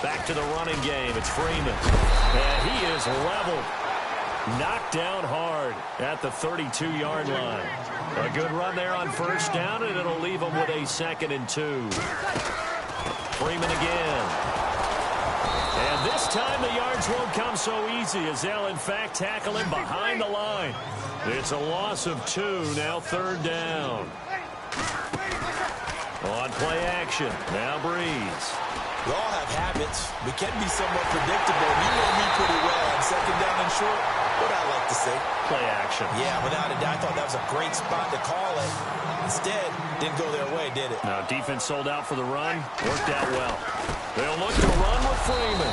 Speaker 4: Back to the running game. It's Freeman. And he is leveled. Knocked down hard at the 32-yard line. A good run there on first down, and it'll leave them with a 2nd and 2. Freeman again. And this time the yards won't come so easy as they'll, in fact, tackle him behind the line. It's a loss of 2, now 3rd down. On play action, now Breeze.
Speaker 5: We all have habits. We can be somewhat predictable. You know me pretty well on 2nd down and short. What I like to say.
Speaker 4: Play action.
Speaker 5: Yeah, without a doubt, I thought that was a great spot to call it. Instead, didn't go their way, did it?
Speaker 4: Now, defense sold out for the run. Worked out well. They'll look to run with Freeman.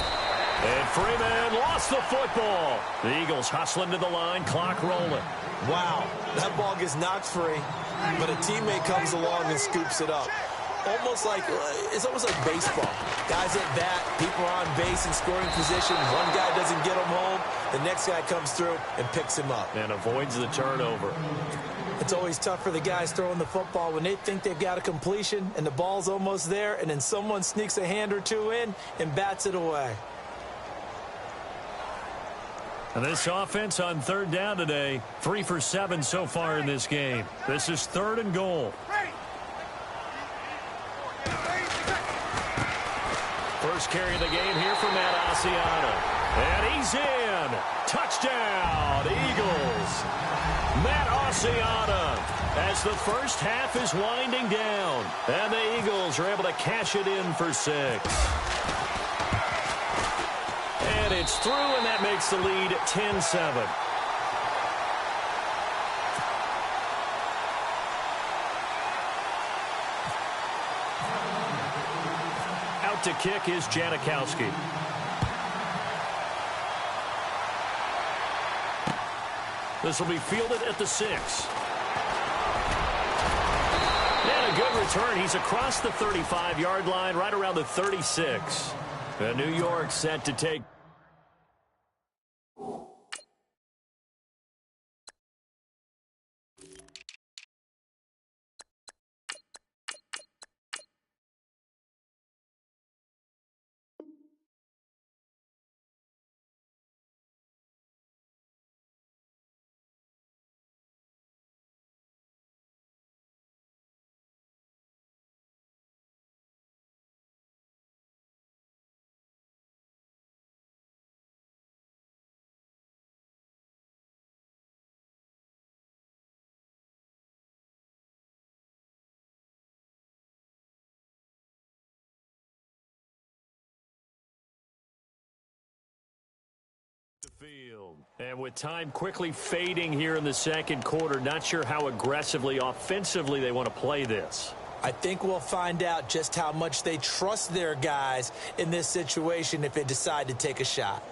Speaker 4: And Freeman lost the football. The Eagles hustling to the line, clock rolling.
Speaker 5: Wow, that ball gets knocked free, but a teammate comes along and scoops it up. It's almost like baseball. Guys at bat, people are on base in scoring position. One guy doesn't get him home. The next guy comes through and picks him up.
Speaker 4: And avoids the turnover.
Speaker 5: It's always tough for the guys throwing the football when they think they've got a completion and the ball's almost there, and then someone sneaks a hand or two in and bats it away.
Speaker 4: And this offense on 3rd down today, 3 for 7 so far in this game. This is 3rd and goal. First carry of the game here for Matt Asiata. And he's in. Touchdown, Eagles. Matt Asiata as the first half is winding down. And the Eagles are able to cash it in for 6. And it's through, and that makes the lead 10-7. To kick is Janikowski. This will be fielded at the 6. And a good return. He's across the 35-yard line, right around the 36. And New York set to take field. And with time quickly fading here in the second quarter, not sure how aggressively, offensively they want to play this.
Speaker 5: I think we'll find out just how much they trust their guys in this situation if they decide to take a shot.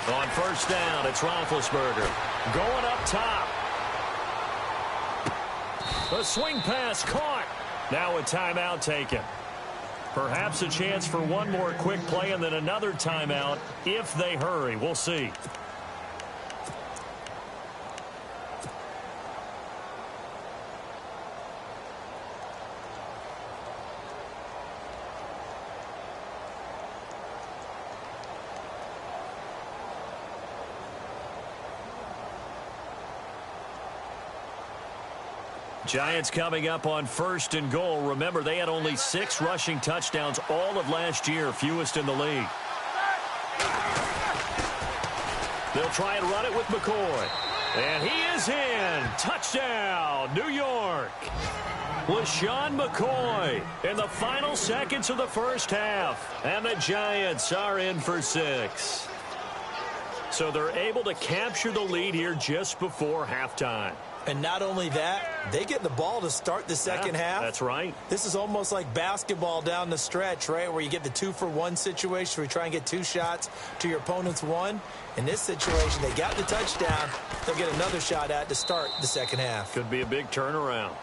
Speaker 4: On first down, it's Roethlisberger going up top. The swing pass caught. Now a timeout taken. Perhaps a chance for one more quick play and then another timeout if they hurry. We'll see. Giants coming up on first and goal. Remember, they had only 6 rushing touchdowns all of last year, fewest in the league. They'll try and run it with McCoy. And he is in. Touchdown, New York. LaShawn McCoy in the final seconds of the first half. And the Giants are in for 6. So they're able to capture the lead here just before halftime.
Speaker 5: And not only that, they get the ball to start the second half.
Speaker 4: That's right.
Speaker 5: This is almost like basketball down the stretch, right, where you get the 2-for-1 situation where you try and get 2 shots to your opponent's 1. In this situation, they got the touchdown. They'll get another shot at to start the second half.
Speaker 4: Could be a big turnaround.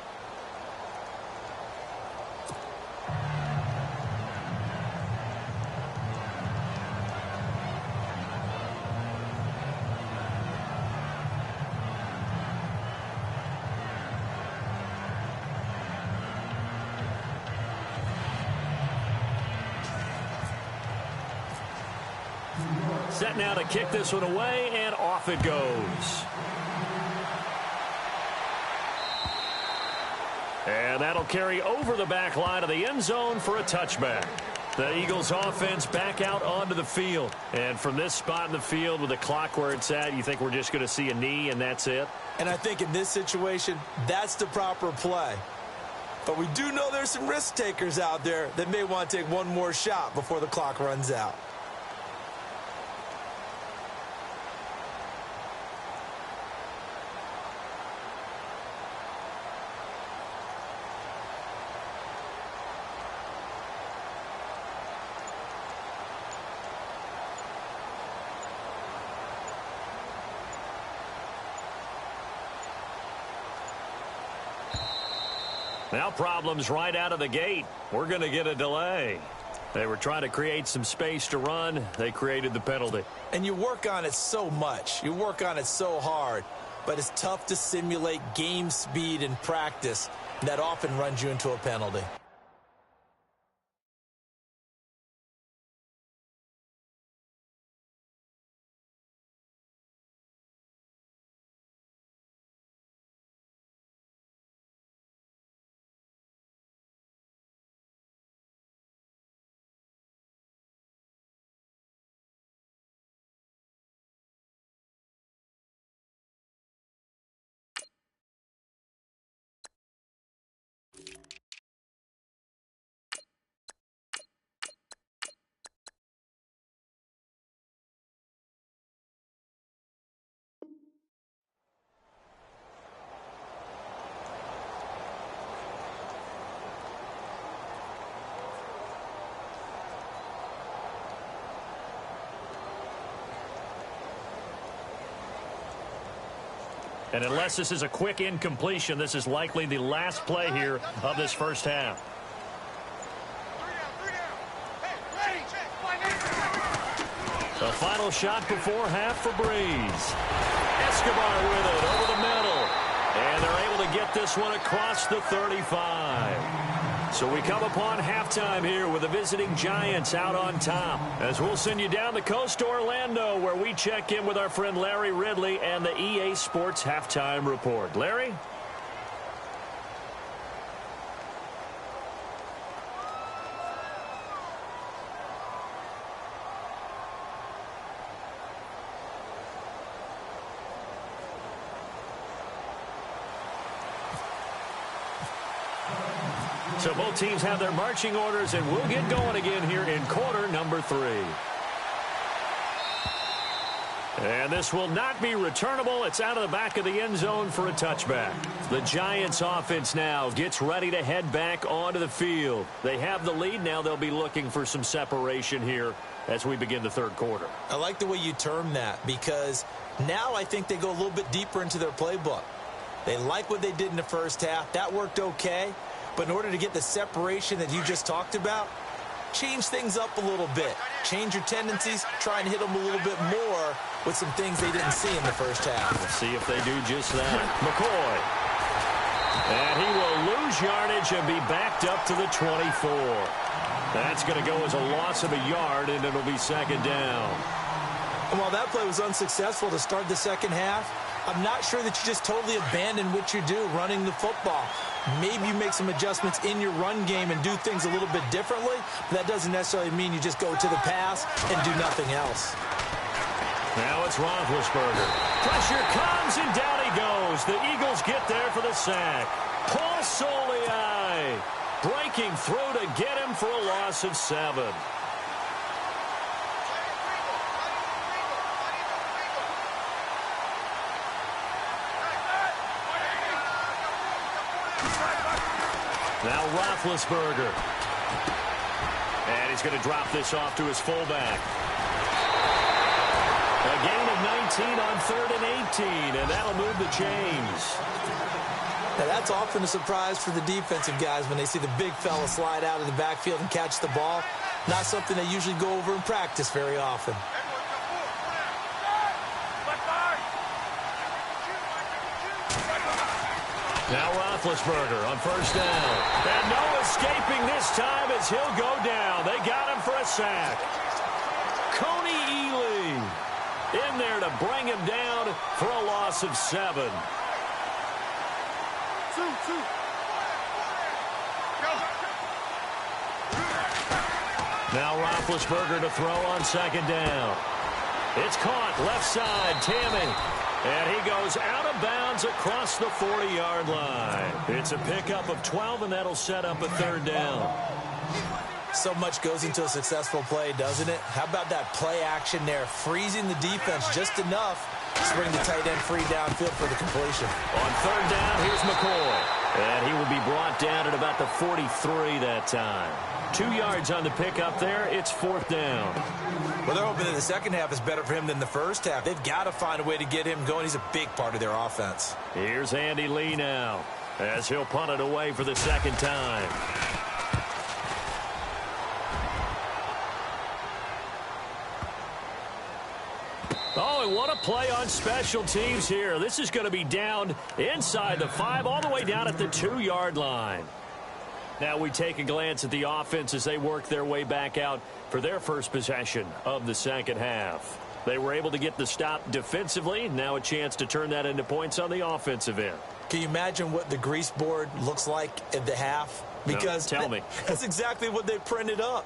Speaker 4: Set now to kick this one away, and off it goes. And that'll carry over the back line of the end zone for a touchback. The Eagles offense back out onto the field. And from this spot in the field with the clock where it's at, you think we're just going to see a knee and that's it?
Speaker 5: And I think in this situation, that's the proper play. But we do know there's some risk takers out there that may want to take one more shot before the clock runs out.
Speaker 4: Now problems right out of the gate. We're going to get a delay. They were trying to create some space to run. They created the penalty.
Speaker 5: And you work on it so much. You work on it so hard. But it's tough to simulate game speed in practice. That often runs you into a penalty.
Speaker 4: And unless this is a quick incompletion, this is likely the last play here of this first half. The final shot before half for Breeze. Escobar with it over the middle. And they're able to get this one across the 35. So we come upon halftime here with the visiting Giants out on top. As we'll send you down the coast to Orlando, where we check in with our friend Larry Ridley and the EA Sports Halftime Report. Larry? So both teams have their marching orders, and we'll get going again here in quarter number 3. And this will not be returnable. It's out of the back of the end zone for a touchback. The Giants offense now gets ready to head back onto the field. They have the lead. Now they'll be looking for some separation here as we begin the third quarter.
Speaker 5: I like the way you term that, because now I think they go a little bit deeper into their playbook. They like what they did in the first half. That worked okay. But in order to get the separation that you just talked about, change things up a little bit. Change your tendencies. Try and hit them a little bit more with some things they didn't see in the first half.
Speaker 4: We'll see if they do just that. McCoy. And he will lose yardage and be backed up to the 24. That's going to go as a loss of a yard, and it'll be second down.
Speaker 5: And while that play was unsuccessful to start the second half, I'm not sure that you just totally abandon what you do running the football. Maybe you make some adjustments in your run game and do things a little bit differently. But that doesn't necessarily mean you just go to the pass and do nothing else.
Speaker 4: Now it's Roethlisberger. Pressure comes, and down he goes. The Eagles get there for the sack. Paul Soliai breaking through to get him for a loss of 7. Now Roethlisberger. And he's going to drop this off to his fullback. A gain of 19 on 3rd and 18, and that'll move the chains.
Speaker 5: Now that's often a surprise for the defensive guys when they see the big fella slide out of the backfield and catch the ball. Not something they usually go over in practice very often.
Speaker 4: Now Roethlisberger on first down. And no escaping this time as he'll go down. They got him for a sack. Coney Ely in there to bring him down for a loss of 7. Now Roethlisberger to throw on second down. It's caught left side. Tammy. And he goes out of bounds across the 40-yard line. It's a pickup of 12, and that'll set up a third down.
Speaker 5: So much goes into a successful play, doesn't it? How about that play action there, freezing the defense just enough to bring the tight end free downfield for the completion.
Speaker 4: On third down, here's McCoy. And he will be brought down at about the 43 that time. 2 yards on the pickup there. It's fourth down.
Speaker 5: Well, they're hoping that the second half is better for him than the first half. They've got to find a way to get him going. He's a big part of their offense.
Speaker 4: Here's Andy Lee now as he'll punt it away for the second time. Oh, and what a play on special teams here. This is going to be down inside the 5, all the way down at the 2-yard line. Now we take a glance at the offense as they work their way back out for their first possession of the second half. They were able to get the stop defensively. Now a chance to turn that into points on the offensive end.
Speaker 5: Can you imagine what the grease board looks like at the half? Because
Speaker 4: no, tell me.
Speaker 5: That's exactly what they printed up.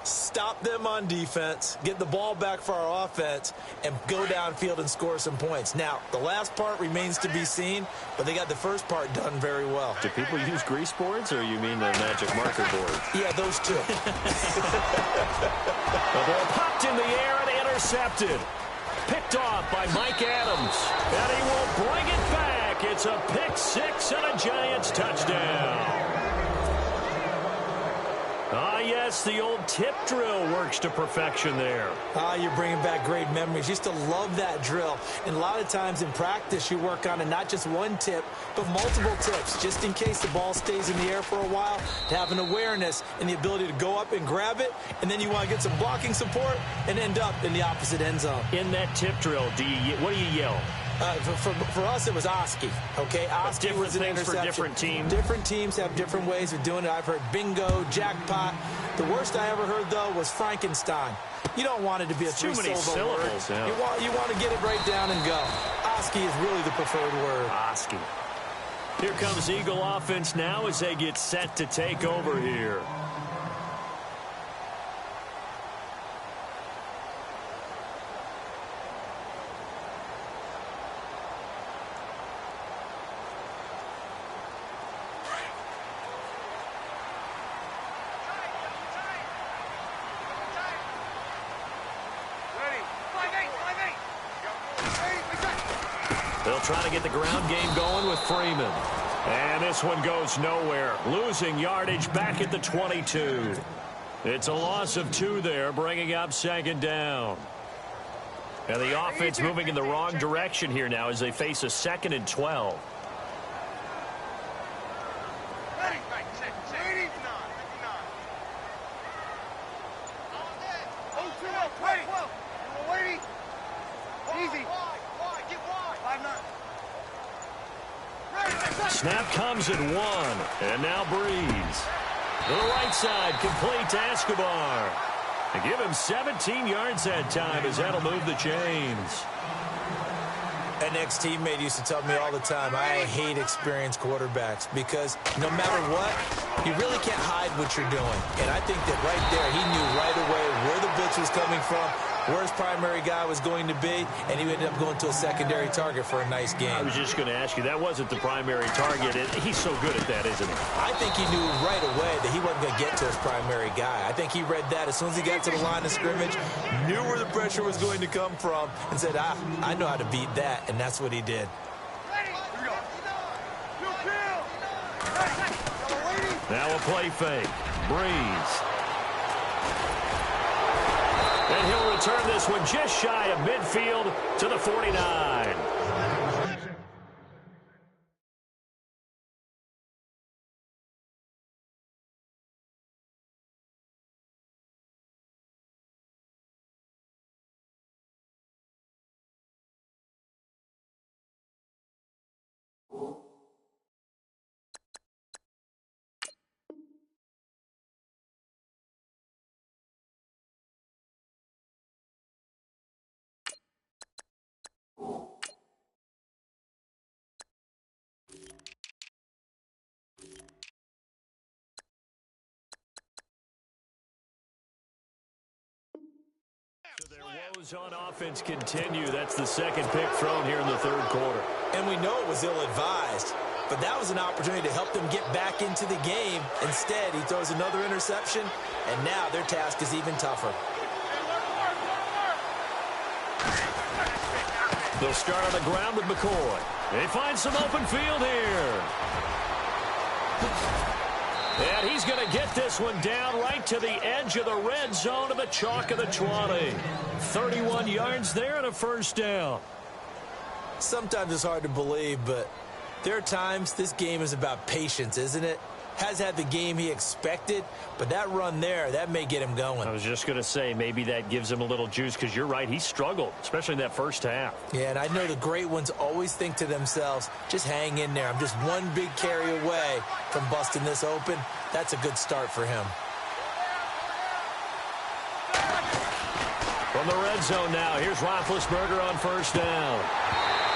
Speaker 5: Stop them on defense, get the ball back for our offense, and go downfield and score some points. Now, the last part remains to be seen, but they got the first part done very well.
Speaker 4: Do people use grease boards, or you mean the magic marker board?
Speaker 5: Yeah, those two.
Speaker 4: The ball popped in the air and intercepted. Picked off by Mike Adams. And he will bring it back. It's a pick 6 and a Giants touchdown. Yes, the old tip drill works to perfection there.
Speaker 5: You're bringing back great memories. Used to love that drill. And a lot of times in practice, you work on it, not just one tip, but multiple tips, just in case the ball stays in the air for a while, to have an awareness and the ability to go up and grab it, and then you want to get some blocking support and end up in the opposite end zone.
Speaker 4: In that tip drill, what do you yell?
Speaker 5: For us, it was Oski. Okay, Oski was an interception.
Speaker 4: For different teams.
Speaker 5: Different teams have different ways of doing it. I've heard bingo, jackpot. The worst I ever heard, though, was Frankenstein. You don't want it to be a three-syllable word.
Speaker 4: Yeah.
Speaker 5: You want to get it right down and go. Oski is really the preferred word.
Speaker 4: Oski. Here comes Eagle offense now as they get set to take over here. try to get the ground game going with Freeman. And this one goes nowhere. Losing yardage back at the 22. It's a loss of 2 there, bringing up second down. And the offense moving in the wrong direction here now as they face a 2nd and 12. Snap comes at 1, and now Breeze. To the right side, complete to Escobar. And give him 17 yards that time as that'll move the chains.
Speaker 5: An ex-teammate used to tell me all the time, I hate experienced quarterbacks because no matter what, you really can't hide what you're doing. And I think that right there, he knew right away where the blitz was coming from, where his primary guy was going to be, and he ended up going to a secondary target for a nice game.
Speaker 4: I was just going to ask you, that wasn't the primary target. He's so good at that, isn't he?
Speaker 5: I think he knew right away that he wasn't going to get to his primary guy. I think he read that as soon as he got to the line of scrimmage, knew where the pressure was going to come from, and said, I know how to beat that, and that's what he did.
Speaker 4: Now a play fake. Breeze. And he'll return this one just shy of midfield to the 49. So their woes on offense continue. That's the second pick thrown here in the third quarter.
Speaker 5: And we know it was ill-advised, but that was an opportunity to help them get back into the game. Instead, he throws another interception, and now their task is even tougher.
Speaker 4: They'll start on the ground with McCoy. They find some open field here. And he's going to get this one down right to the edge of the red zone of the chalk of the 20. 31 yards there and a first down.
Speaker 5: Sometimes it's hard to believe, but there are times this game is about patience, isn't it? Has had the game he expected, but that run there, that may get him going.
Speaker 4: I was just going to say, maybe that gives him a little juice, because you're right, he struggled, especially in that first half.
Speaker 5: Yeah, and I know the great ones always think to themselves, just hang in there. I'm just one big carry away from busting this open. That's a good start for him.
Speaker 4: From the red zone now, here's Roethlisberger on first down.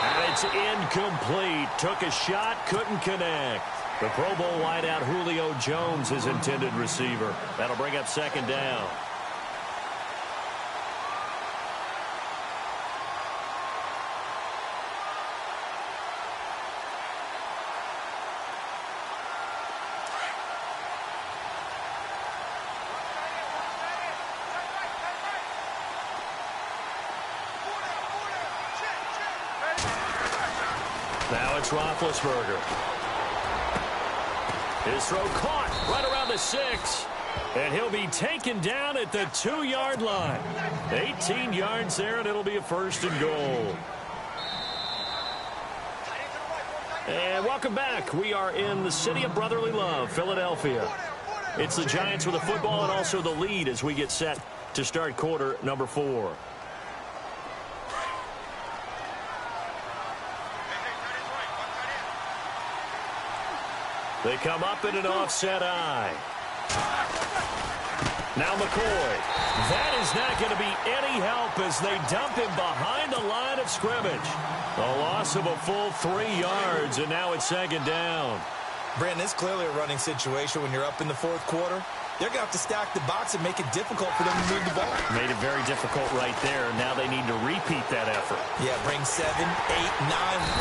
Speaker 4: And it's incomplete. Took a shot, couldn't connect. The Pro Bowl wideout Julio Jones, his intended receiver. That'll bring up second down. Now it's Roethlisberger. His throw caught right around the 6. And he'll be taken down at the 2-yard line. 18 yards there, and it'll be a first and goal. And welcome back. We are in the city of brotherly love, Philadelphia. It's the Giants with the football and also the lead as we get set to start quarter number 4. They come up in an offset eye. Now McCoy. That is not going to be any help as they dump him behind the line of scrimmage. A loss of a full 3 yards, and now it's second down.
Speaker 5: Brandon, it's clearly a running situation when you're up in the fourth quarter. They're going to have to stack the box and make it difficult for them to move the ball.
Speaker 4: Made it very difficult right there. Now they need to repeat that effort.
Speaker 5: Yeah, bring 7, 8, 9.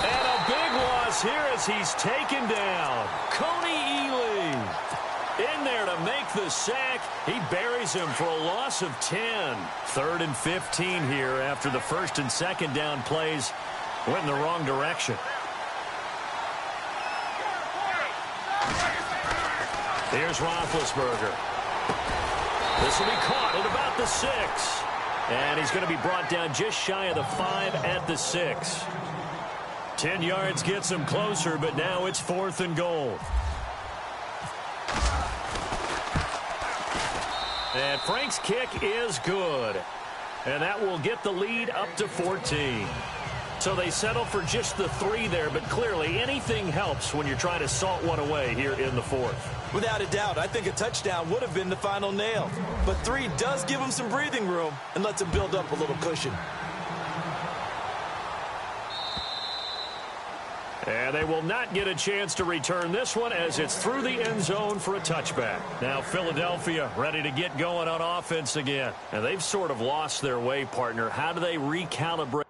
Speaker 4: And a big loss here as he's taken down. Coney Ely in there to make the sack. He buries him for a loss of 10. 3rd and 15 here after the first and second down plays Went in the wrong direction. Here's Roethlisberger. This will be caught at about the 6. And he's going to be brought down just shy of the 5 at the 6. 10 yards gets him closer, but now it's 4th and goal. And Frank's kick is good. And that will get the lead up to 14. So they settle for just the 3 there, but clearly anything helps when you're trying to salt one away here in the 4th.
Speaker 5: Without a doubt, I think a touchdown would have been the final nail. But 3 does give him some breathing room and lets him build up a little cushion.
Speaker 4: And they will not get a chance to return this one as it's through the end zone for a touchback. Now Philadelphia ready to get going on offense again. And they've sort of lost their way, partner. How do they recalibrate?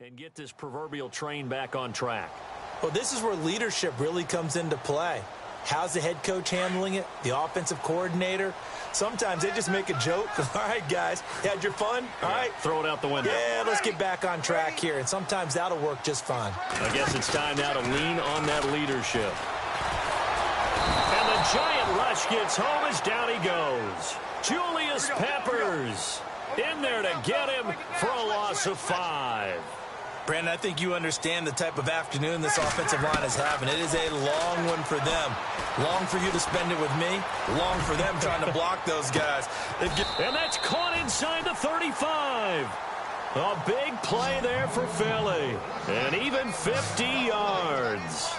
Speaker 4: And get this proverbial train back on track.
Speaker 5: Well, this is where leadership really comes into play. How's the head coach handling it? The offensive coordinator? Sometimes they just make a joke. All right, guys, had your fun? All right.
Speaker 4: Throw it out the window.
Speaker 5: Yeah, let's get back on track here. And sometimes that'll work just fine.
Speaker 4: I guess it's time now to lean on that leadership. And the giant rush gets home as down he goes. Julius Peppers in there to get him for a loss of 5.
Speaker 5: Brandon, I think you understand the type of afternoon this offensive line is having. It is a long one for them. Long for you to spend it with me. Long for them trying to block those guys.
Speaker 4: And that's caught inside the 35. A big play there for Philly. And even 50 yards.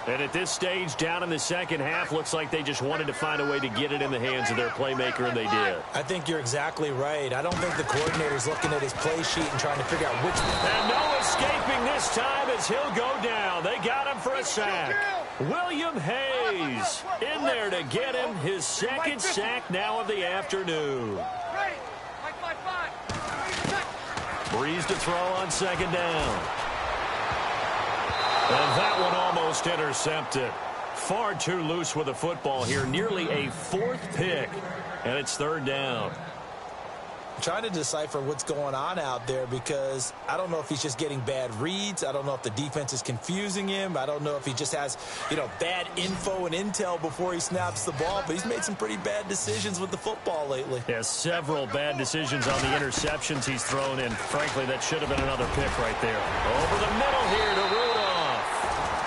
Speaker 4: And at this stage, down in the second half, looks like they just wanted to find a way to get it in the hands of their playmaker, and they did.
Speaker 5: I think you're exactly right. I don't think the coordinator's looking at his play sheet and trying to figure out which.
Speaker 4: And no escaping this time as he'll go down. They got him for a sack. William Hayes in there to get him his second sack now of the afternoon. Breeze to throw on second down. And that one almost intercepted. Far too loose with the football here. Nearly a fourth pick. And it's third down.
Speaker 5: I'm trying to decipher what's going on out there because I don't know if he's just getting bad reads. I don't know if the defense is confusing him. I don't know if he just has, bad info and intel before he snaps the ball. But he's made some pretty bad decisions with the football lately.
Speaker 4: Yeah, several bad decisions on the interceptions he's thrown in. Frankly, that should have been another pick right there. Over the middle here to Rudolph.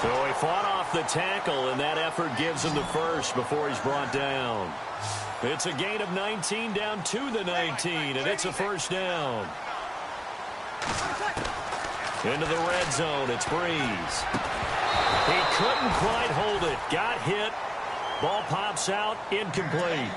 Speaker 4: So he fought off the tackle, and that effort gives him the first before he's brought down. It's a gain of 19 down to the 19, and it's a first down. Into the red zone, it's Breeze. He couldn't quite hold it. Got hit. Ball pops out, incomplete.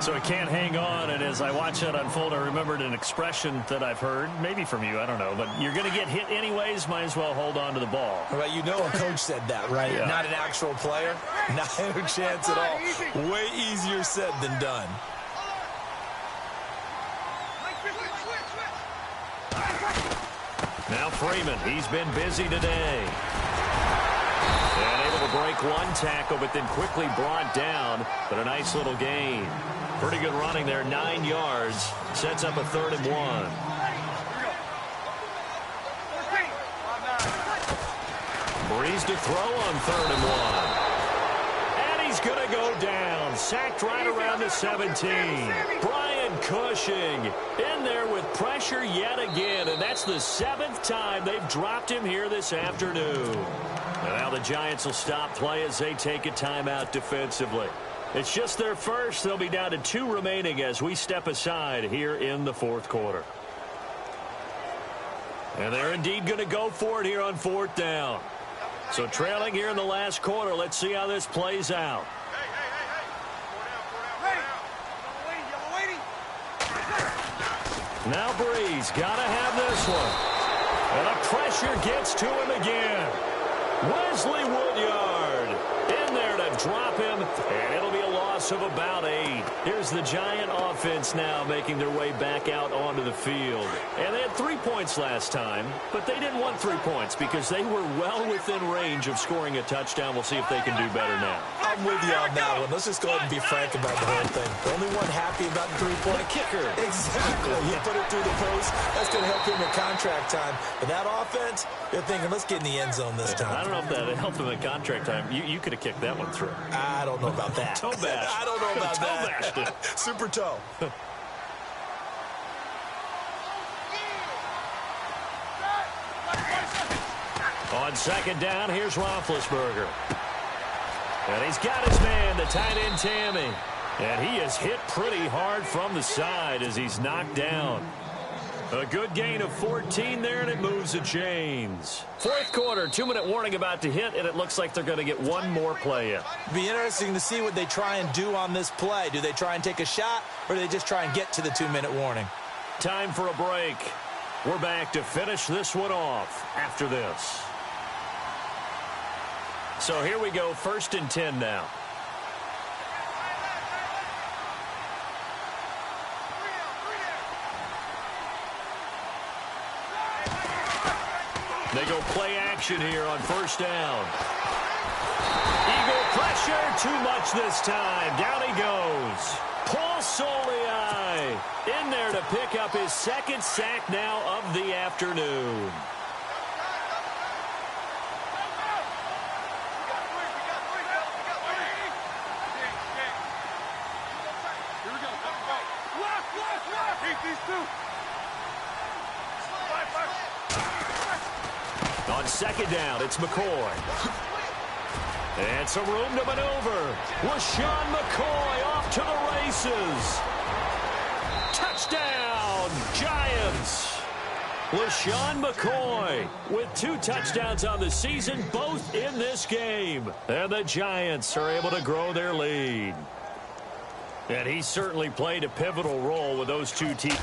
Speaker 4: So he can't hang on, and as I watch that unfold, I remembered an expression that I've heard, maybe from you, I don't know, but you're going to get hit anyways, might as well hold on to the ball.
Speaker 5: Right, a coach said that, right?
Speaker 4: Yeah.
Speaker 5: Not an actual player. Not a chance at all. Way easier said than done.
Speaker 4: Now Freeman, he's been busy today. And able to break one tackle, but then quickly brought down, but a nice little gain. Pretty good running there, 9 yards. Sets up a 3rd and 1. Breeze to throw on 3rd and 1. And he's going to go down. Sacked right around the 17. Brian Cushing in there with pressure yet again. And that's the 7th time they've dropped him here this afternoon. And now the Giants will stop play as they take a timeout defensively. It's just their first. They'll be down to 2 remaining as we step aside here in the 4th quarter. And they're indeed going to go for it here on 4th down. So trailing here in the last quarter. Let's see how this plays out. Now Breeze got to have this one. And the pressure gets to him again. Wesley Woodyard in there to drop him, and it'll be a loss of about 8. Here's the Giant offense now making their way back out onto the field. And they had 3 points last time, but they didn't want 3 points because they were well within range of scoring a touchdown. We'll see if they can do better now.
Speaker 5: I'm with you on that one. Let's just go ahead and be frank about the whole thing. The only one happy about the 3-point
Speaker 4: kicker.
Speaker 5: Exactly. He put it through the post. That's going to help him in contract time. But that offense, they're thinking, let's get in the end zone this time.
Speaker 4: I don't know if that helped him in contract time. You could have kicked that one through.
Speaker 5: I don't know about that.
Speaker 4: Toe bash.
Speaker 5: I don't know about
Speaker 4: toe
Speaker 5: that.
Speaker 4: bashed it.
Speaker 5: Super toe.
Speaker 4: On second down, here's Roethlisberger. And he's got his man, the tight end Tammy. And he is hit pretty hard from the side as he's knocked down. A good gain of 14 there, and it moves the chains. 4th quarter, 2-minute warning about to hit, and it looks like they're going to get one more play in.
Speaker 5: Be interesting to see what they try and do on this play. Do they try and take a shot, or do they just try and get to the 2-minute warning?
Speaker 4: Time for a break. We're back to finish this one off after this. So here we go, 1st and 10 now. They go play action here on 1st down. Eagle pressure, too much this time. Down he goes. Paul Soliai in there to pick up his 2nd sack now of the afternoon. On 2nd down, it's McCoy. And some room to maneuver. LaShawn McCoy off to the races. Touchdown, Giants. LaShawn McCoy with 2 touchdowns on the season, both in this game. And the Giants are able to grow their lead. And he certainly played a pivotal role with those 2 teams.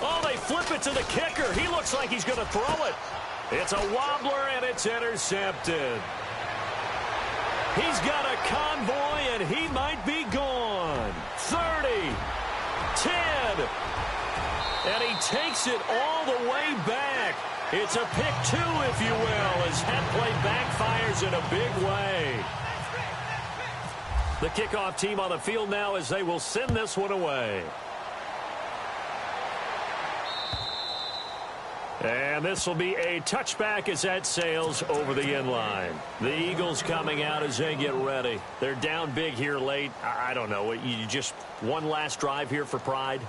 Speaker 4: Oh, they flip it to the kicker. He looks like he's going to throw it. It's a wobbler, and it's intercepted. He's got a convoy, and he might be gone. 30, 10, and he takes it all the way back. It's a pick 2, if you will, as that play backfires in a big way. The kickoff team on the field now as they will send this one away. And this will be a touchback as that sails over the end line. The Eagles coming out as they get ready. They're down big here late. I don't know. You just one last drive here for pride?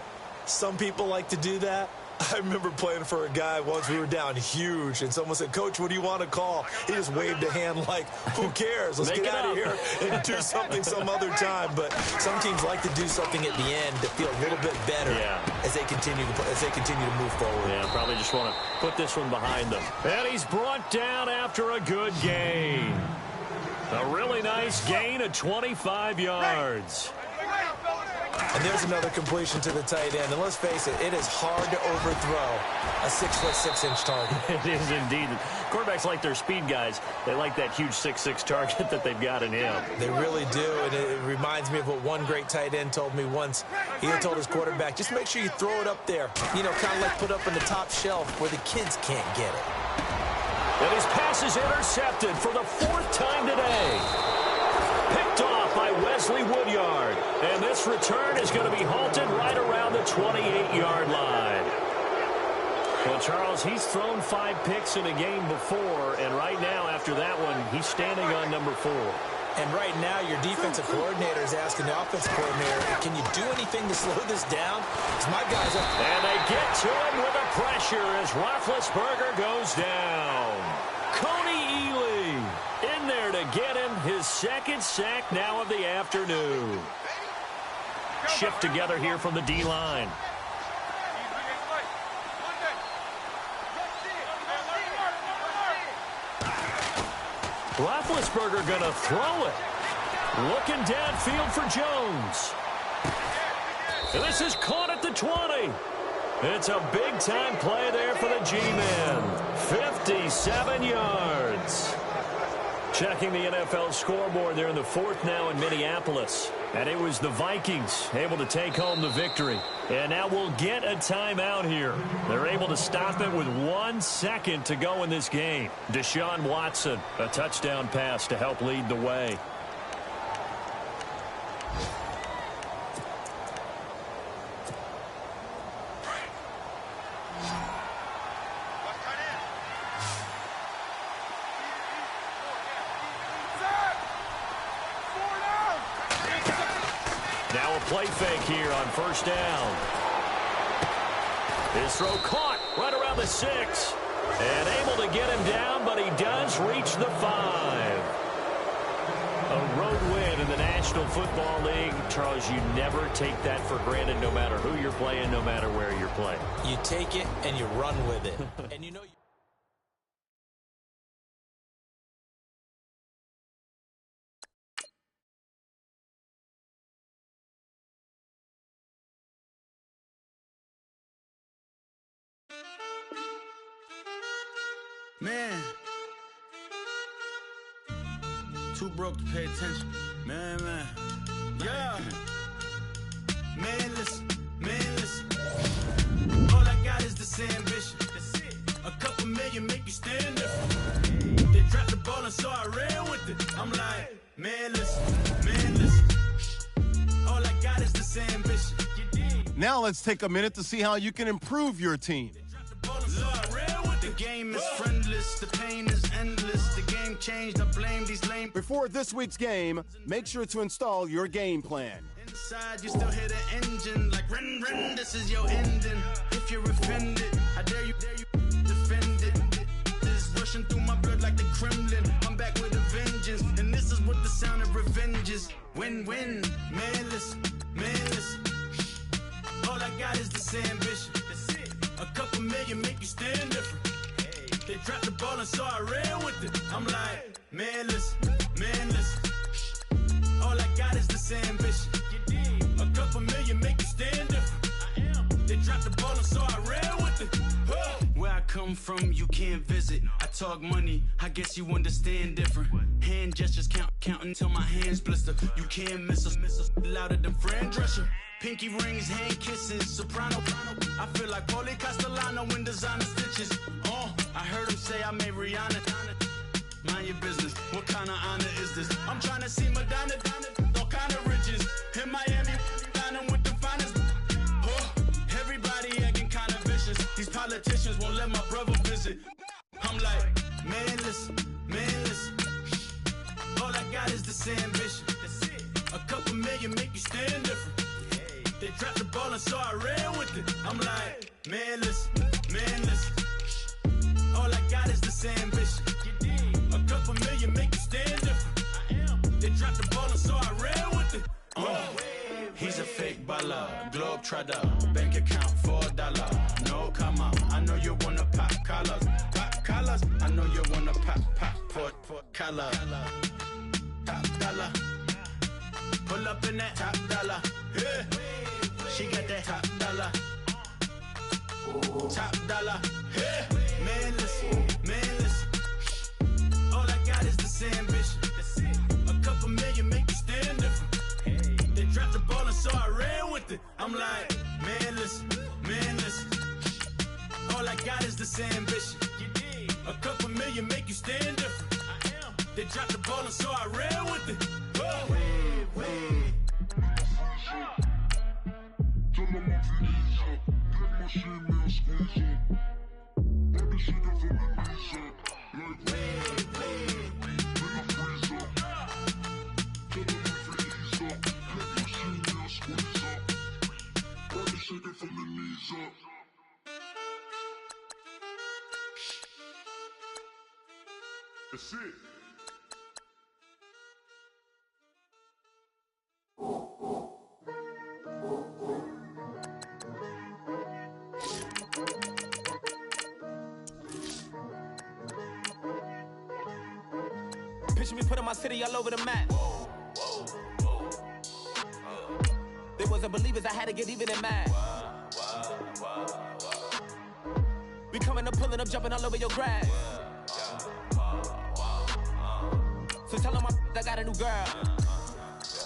Speaker 5: Some people like to do that. I remember playing for a guy once. We were down huge, and someone said, "Coach, what do you want to call?" He just waved a hand like, who cares? Let's get out of here and do something some other time. But some teams like to do something at the end to feel a little bit better as they continue to move forward.
Speaker 4: Yeah, probably just want to put this one behind them. And he's brought down after a good gain. A really nice gain of 25 yards.
Speaker 5: And there's another completion to the tight end. And let's face it, it is hard to overthrow a 6'6" target.
Speaker 4: It is indeed. Quarterbacks like their speed guys. They like that huge 6'6" target that they've got in him.
Speaker 5: They really do. And it reminds me of what one great tight end told me once. He had told his quarterback, just make sure you throw it up there. You know, kind of like put up on the top shelf where the kids can't get it.
Speaker 4: And his pass is intercepted for the 4th time today. Picked off by Wesley Woodyard. And this return is going to be halted right around the 28-yard line. Well, Charles, he's thrown 5 picks in a game before, and right now, after that one, he's standing on number 4.
Speaker 5: And right now, your defensive coordinator is asking the offensive coordinator, can you do anything to slow this down? Because my guys are...
Speaker 4: And they get to him with a pressure as Roethlisberger goes down. Coney Ely in there to get him his 2nd sack now of the afternoon. Shift together here from the D-line. Roethlisberger going to throw it. Looking downfield for Jones. And this is caught at the 20. It's a big-time play there for the G-men. 57 yards. Checking the NFL scoreboard, they're in the 4th now in Minneapolis. And it was the Vikings able to take home the victory. And now we'll get a timeout here. They're able to stop it with 1 second to go in this game. Deshaun Watson, a touchdown pass to help lead the way. Now a play fake here on 1st down. His throw caught right around the 6. And able to get him down, but he does reach the 5. A road win in the National Football League. Charles, you never take that for granted no matter who you're playing, no matter where you're playing.
Speaker 5: You take it and you run with it. And you know...
Speaker 10: Man, too broke to pay attention. Man. Yeah. Man, listen. All I got is this ambition. That's it. A couple million make you stand different. They dropped the ball and so I ran with it. I'm like, man, listen. All I got is this ambition.
Speaker 6: Now let's take a minute to see how you can improve your team.
Speaker 10: The game is friendless, the pain is endless. The game changed, I blame these lame.
Speaker 6: Before this week's game, make sure to install your game plan.
Speaker 10: Inside, you still hear the engine like ren, this is your ending. If you're offended, I dare you defend it. This is rushing through my blood like the Kremlin. I'm back with a vengeance, and this is what the sound of revenge is. Win-win, man, listen. All I got is this ambition. That's it. A couple million make you They dropped the ball and so I ran with it. I'm like, man, listen. All I got is this ambition. A couple million make you stand different. They dropped the ball and so I ran with it. Where I come from, you can't visit. I talk money, I guess you understand different. Hand gestures count until my hands blister. You can't miss us louder than Fran Drescher. Pinky rings, hand kisses, soprano. I feel like Paulie Castellano in designer stitches. I heard him say I made Rihanna. Mind your business, what kind of honor is this? I'm trying to see Madonna, all kind of riches. In Miami, dining with the finest. Everybody acting kind of vicious. These politicians won't let my brother visit. I'm like, man, listen. All I got is this ambition. A couple million make you stand different. They dropped the ball and so I ran with it. I'm like, man, listen. All I got is this ambition. A couple million make you stand different. They dropped the ball and so I ran with it. He's a fake baller, globe trotter, bank account $4. No, come on, I know you wanna pop collars. I know you wanna pop collar. Top dollar, pull up in that top dollar. Yeah, she got that top dollar. Top dollar, yeah. Man, listen. All I got is this ambition. A couple million make you stand different. They dropped the ball and so I ran with it. I'm like, man, listen. All I got is this ambition. A couple million make you stand different. They dropped the ball and so I ran with it.
Speaker 6: That's it.
Speaker 9: Picture me putting my city all over the map. They wasn't believers, I had to get even and mad. We coming up, pulling up, jumping all over your grass. So tell them I got a new girl.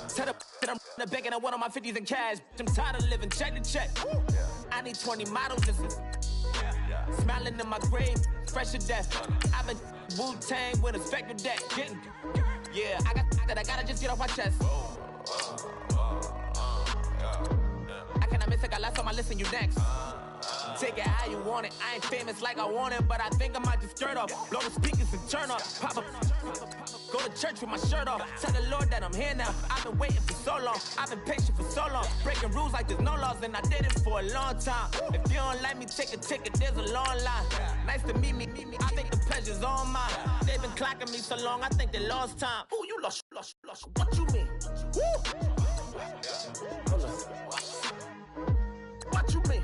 Speaker 9: Tell them that I'm in the bank and I want on my 50s in cash. I'm tired of living check to check. I need 20 models. Smiling in my grave, fresh to death. I've been Wu-Tang with a spectral deck. I gotta just get off my chest. I cannot miss it, got last on my list and you next. Take it how you want it. I ain't famous like I want it, but I think I might just skirt off. Blow the speakers and turn up. Pop up. Go to church with my shirt off. Tell the Lord that I'm here now. I've been waiting for so long. I've been patient for so long. Breaking rules like there's no laws, and I did it for a long time. If you don't like me, take a ticket. There's a long line. Nice to meet me. I think the pleasure's all mine. They've been clocking me so long, I think they lost time. Ooh, you lost. What you mean? Woo! What you mean?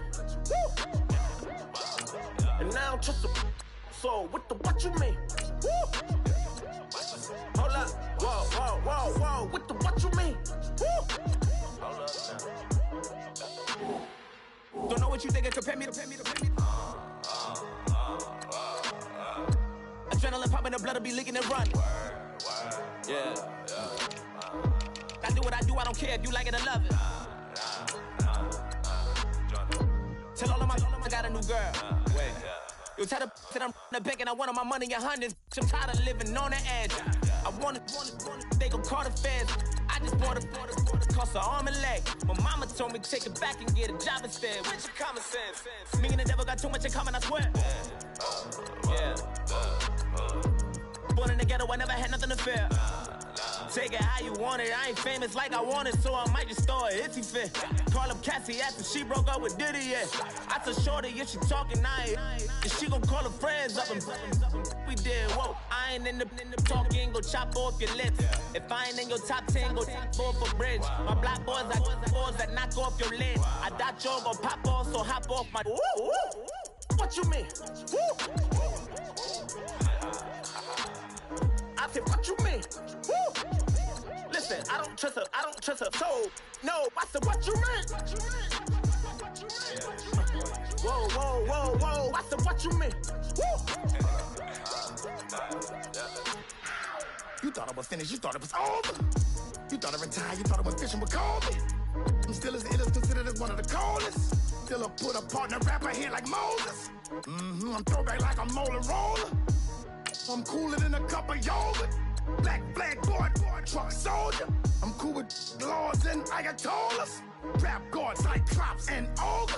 Speaker 9: Woo! And now I'm just a so what you mean? Woo! Hold up, whoa, what you mean? Woo! Don't know what you think, compare me to. Adrenaline popping, the blood will be leaking and run. Yeah. I do what I do, I don't care if you like it or love it. Tell all of my I got a new girl. Wait. You tell the that I'm in the bank and I want my money in hundreds. I'm tired of living on the edge. I want it, they gon' call the feds. I just bought a cost an arm and leg. My mama told me take it back and get a job instead. Where's your common sense? Me and the devil got too much in common, I swear. Yeah. Born in the ghetto, I never had nothing to fear. Take it how you want it. I ain't famous like I want it, so I might just throw a hissy fit. Call up Cassie after she broke up with Diddy, yeah. I told Shorty if she talking, I ain't. And she gon' call her friends up and we did, whoa. I ain't in the talking, go chop off your lips. If I ain't in your top 10, go top 4 for bridge. My black boys, I boys that knock off your lid. I thought y'all gon' pop off, so hop off my. What you mean? said, what you mean? Woo! Listen, I don't trust her soul. No, I said, what you mean? Whoa, whoa, whoa, whoa, I said, what you mean? Woo! You thought I was finished, you thought it was over. You thought I retired, you thought I was fishing with Kobe. I'm still as ill as considered as one of the coldest. Still a put a partner rapper here like Moses. I'm throwback like a molar roller. I'm cooler than a cup of yogurt. Black flag board, truck soldier. I'm cool with lords and ayatollahs. Rap god, cyclops and ogre.